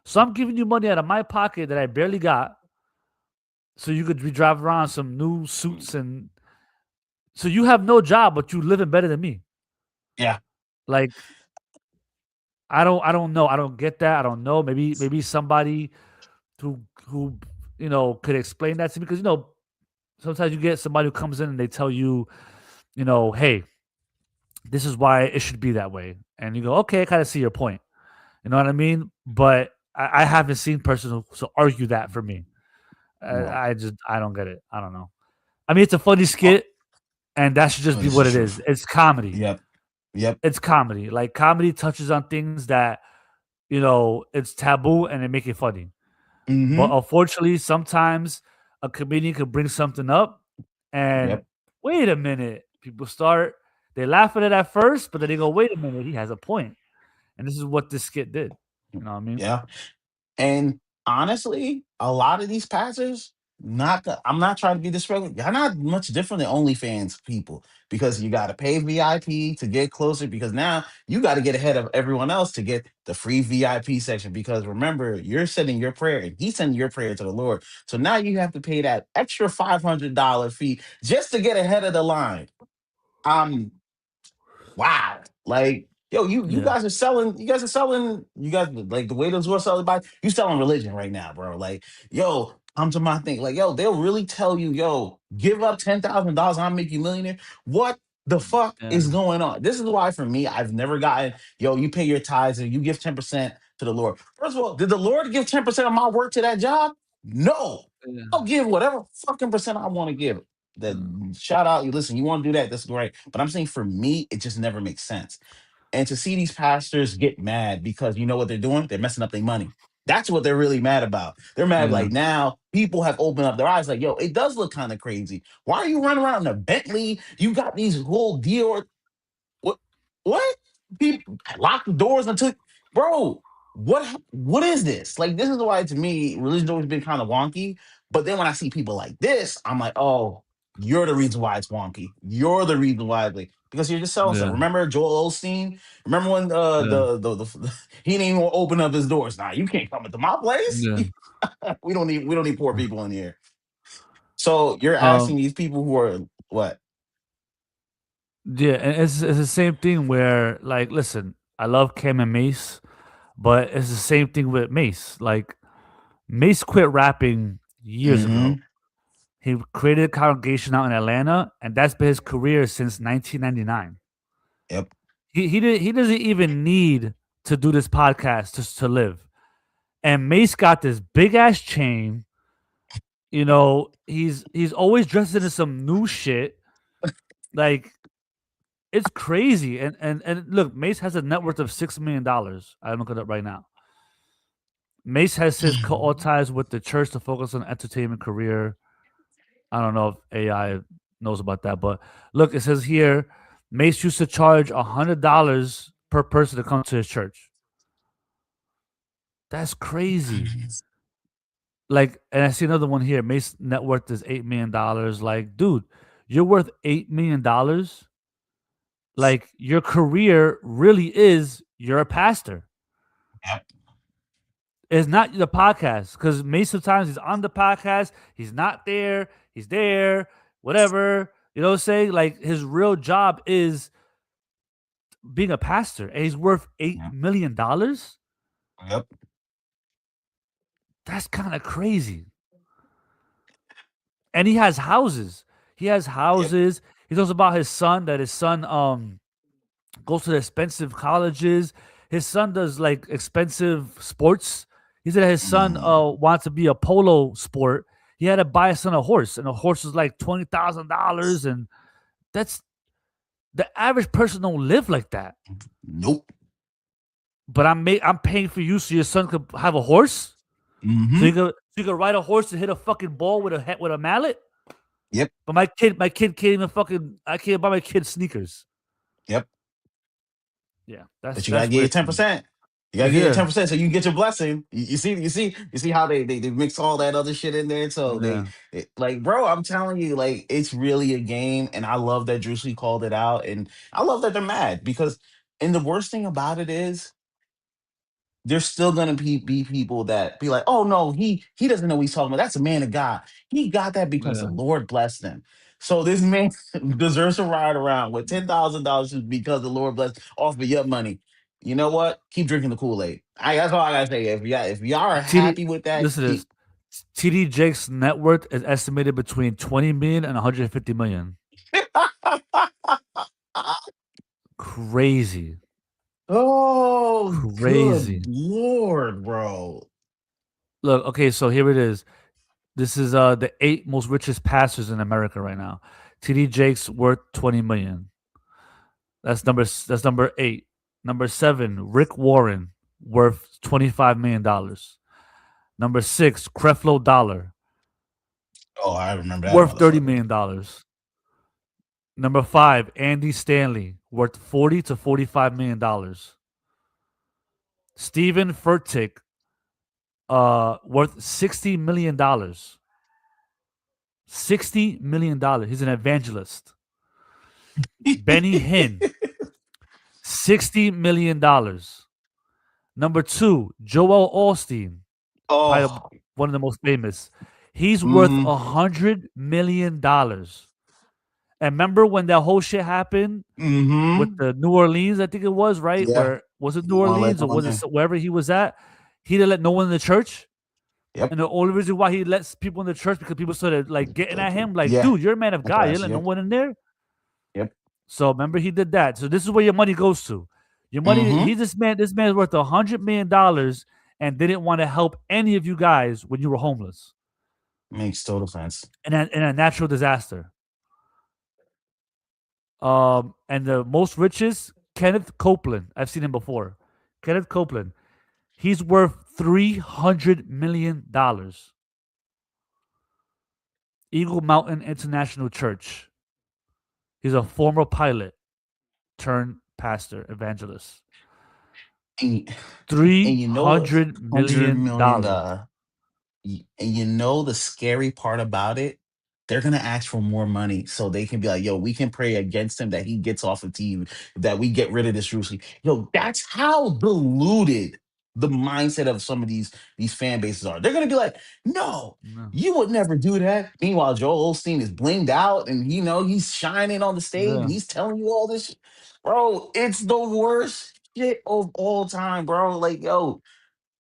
So I'm giving you money out of my pocket that I barely got, so you could be driving around some new suits, and so you have no job, but you living better than me. Yeah. Like, I don't know. I don't get that. I don't know. Maybe somebody who could explain that to me, because sometimes you get somebody who comes in and they tell you, hey, this is why it should be that way, and you go, okay, I kind of see your point. You know what I mean? But I haven't seen person who argue that for me. No. I don't get it. I don't know. I mean, it's a funny Oh, skit, and that should just be this what is it true. is. It's comedy. Yep. Yep. It's comedy. Like, comedy touches on things that it's taboo, and they make it funny. But Mm-hmm. unfortunately, sometimes a comedian could bring something up, and Yep. wait a minute, people they laugh at it at first, but then they go, wait a minute, he has a point. And this is what this skit did. You know what I mean? Yeah. And honestly, a lot of these passers, I'm not trying to be disrespectful. Y'all not much different than OnlyFans people, because you got to pay VIP to get closer, because now you got to get ahead of everyone else to get the free VIP section. Because remember, you're sending your prayer and he's sending your prayer to the Lord. So now you have to pay that extra $500 fee just to get ahead of the line. Um, wow. Like, yo, you Yeah. guys are selling, you guys like the way those were selling by, you selling religion right now, bro. Like, yo, come to my thing. Like, yo, they'll really tell you, yo, give up $10,000, I'll make you millionaire. What the fuck Yeah. is going on? This is why for me, I've never gotten, yo, you pay your tithes and you give 10% to the Lord. First of all, did the Lord give 10% of my work to that job? No. Yeah. I'll give whatever fucking percent I want to give. That shout out, you listen, you want to do that, that's great. But I'm saying for me, it just never makes sense. And to see these pastors get mad because you know what they're doing? They're messing up their money. That's what they're really mad about. They're mad Yeah. like now people have opened up their eyes, like, yo, it does look kind of crazy. Why are you running around in a Bentley? You got these whole Dior. What? What? People lock the doors until, bro. What is this? Like, this is why to me religion's always been kind of wonky. But then when I see people like this, I'm like, oh, you're the reason why it's wonky. You're the reason why, like, because you're just selling stuff. Yeah. Remember Joel Osteen? Remember when Yeah. he didn't even open up his doors? Nah, you can't come into my place. Yeah. We don't need poor people in here. So you're asking Um, these people who are what? yeah, and it's the same thing where, like, listen, I love Cam and Mace, but it's the same thing with Mace. Like, Mace quit rapping years Mm-hmm. ago. He created a congregation out in Atlanta, and that's been his career since 1999. Yep. He doesn't even need to do this podcast just to live. And Mace got this big ass chain. He's always dressed into some new shit. Like, it's crazy. And look, Mace has a net worth of $6 million. I look it up right now. Mace has his cut ties with the church to focus on entertainment career. I don't know if AI knows about that, but look, it says here, Mace used to charge $100 per person to come to his church. That's crazy. Like, and I see another one here. Mace net worth is $8 million. Like, dude, you're worth $8 million. Like, your career really is you're a pastor. Yep. It's not the podcast because Mace sometimes he's on the podcast, he's not there, he's there, whatever. You know what I'm saying? Like, his real job is being a pastor, and he's worth $8 million. Yep. That's kind of crazy. And he has houses. He has houses. He talks about his son, that his son goes to the expensive colleges. His son does like expensive sports. He said his son wants to be a polo sport. He had to buy his son a horse, and a horse was like $20,000, and that's the average person don't live like that. Nope. But I'm paying for you so your son could have a horse. Mm-hmm. So you could ride a horse and hit a fucking ball with a mallet. Yep. But my kid can't even I can't buy my kid sneakers. Yep. Yeah, that's But you gotta get your 10%. You gotta get your 10% so you can get your blessing. You see how they mix all that other shit in there. So like, bro, I'm telling you, like, it's really a game, and I love that Druski called it out, and I love that they're mad because, and the worst thing about it is, there's still gonna be people that be like, oh no, he doesn't know what he's talking about. That's a man of God. He got that because the Lord blessed him. So this man deserves to ride around with $10,000 because the Lord blessed off of your money. You know what? Keep drinking the Kool-Aid. That's all I gotta say. If y'all are happy with that, listen to this. TD Jake's net worth is estimated between 20 million and 150 million. Crazy. Oh, Crazy. good Lord, bro. Look, okay, so here it is. This is the 8 most richest pastors in America right now. TD Jake's worth 20 million. That's number 8. Number 7, Rick Warren, worth $25 million. Number 6, Creflo Dollar, Oh, I remember that. worth $30 million. Number 5, Andy Stanley, worth $40 to $45 million. Stephen Furtick, worth $60 million. $60 million. He's an evangelist. Benny Hinn, $60 million. Number 2, Joel Osteen, probably one of the most famous. He's worth $100 million. And remember when that whole shit happened with the New Orleans, I think it was, right? Yeah. Where was it New Orleans or was it wherever he was at? He didn't let no one in the church. Yep. And the only reason why he lets people in the church because people started like getting at him, like, dude, you're a man of God. You let no one in there. Yep. So remember he did that. So this is where your money goes to. Your money, this man's worth $100 million and didn't want to help any of you guys when you were homeless. Makes total sense. In a natural disaster. And the most richest, Kenneth Copeland. I've seen him before. Kenneth Copeland. He's worth $300 million. Eagle Mountain International Church. He's a former pilot turned pastor, evangelist. $300 million. And you know the scary part about it? They're gonna ask for more money so they can be like, yo, we can pray against him that he gets off of TV, that we get rid of this Ruski. Yo, that's how deluded the mindset of some of these fan bases are. They're gonna be like, no, you would never do that. Meanwhile, Joel Osteen is blinged out and he's shining on the stage and he's telling you all this shit. Bro, it's the worst shit of all time, bro. Like, yo,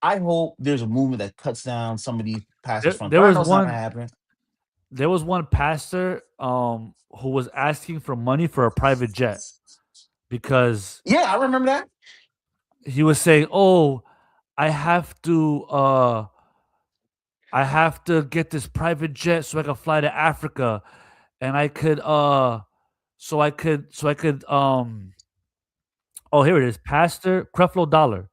I hope there's a movement that cuts down some of these pastors from. There I was know it's not one. gonna happen. There was one pastor who was asking for money for a private jet because I remember that. He was saying, "Oh, I have to get this private jet so I can fly to Africa, and I could Oh, here it is. Pastor Creflo Dollar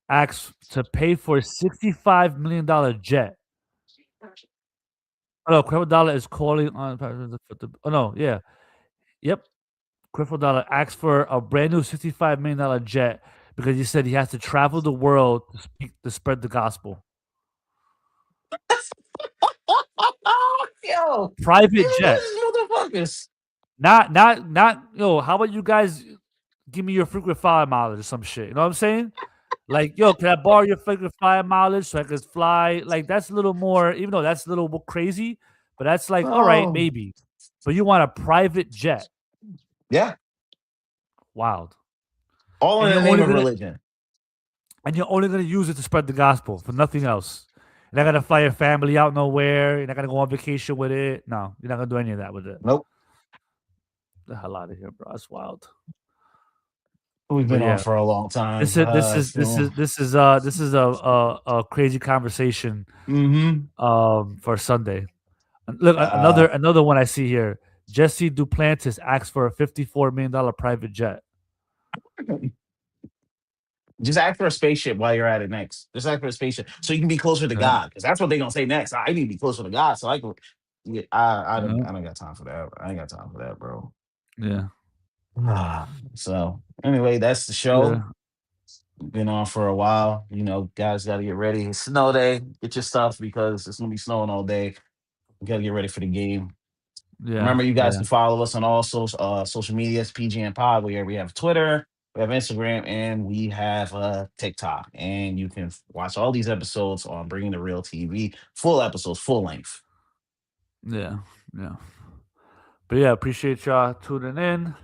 asks to pay for a $65 million jet. Oh no, Creflo Dollar is calling on. Oh no, yeah, yep. Creflo Dollar asks for a brand new $65 million jet because he said he has to travel the world to spread the gospel. Yo, Private jet. motherfuckers. Not. Yo, how about you guys give me your frequent flyer mileage or some shit? You know what I'm saying? Like, yo, can I borrow your frequent flyer mileage so I could fly? Like, that's a little more, even though that's a little crazy, but that's like, all right, Oh, maybe. But you want a private jet? yeah. Wild. All in And the you're name only of gonna religion. use it to spread the gospel for nothing else. You're not gonna fly your family out nowhere. You're not gonna go on vacation with it. No, you're not gonna do any of that with it. Nope. The hell out of here, bro. That's wild. We've But been on yeah, for a long time. this is a crazy conversation for Sunday. And look, another one I see here. Jesse Duplantis asks for a $54 million private jet. Just ask for a spaceship while you're at it next. Just ask for a spaceship so you can be closer to Yeah. God, because that's what they're gonna say next. I need to be closer to God, so I can. Yeah, I Yeah. don't got time for that. I ain't got time for that, bro. Yeah. So anyway, that's the show. Yeah. Been on for a while. You know, guys got to get ready. It's snow day. Get your stuff because it's gonna be snowing all day. We got to get ready for the game. Yeah. Remember, you guys Yeah. can follow us on all social medias, PGN Pod, where we have Twitter, we have Instagram, and we have TikTok. And you can watch all these episodes on Bringing the Real TV, full episodes, full length. Yeah. Yeah. But yeah, appreciate y'all tuning in.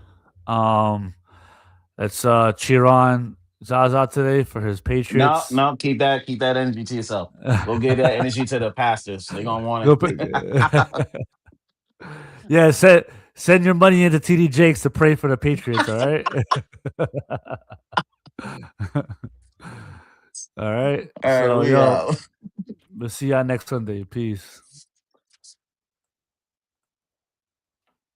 Let's cheer on Zaza today for his Patriots. No, keep that energy to yourself. Go give that energy to the pastors. They're gonna want Go it. Yeah, send your money into TD Jakes to pray for the Patriots, all right? All right. All right, So, we out. we'll see y'all next Sunday. Peace.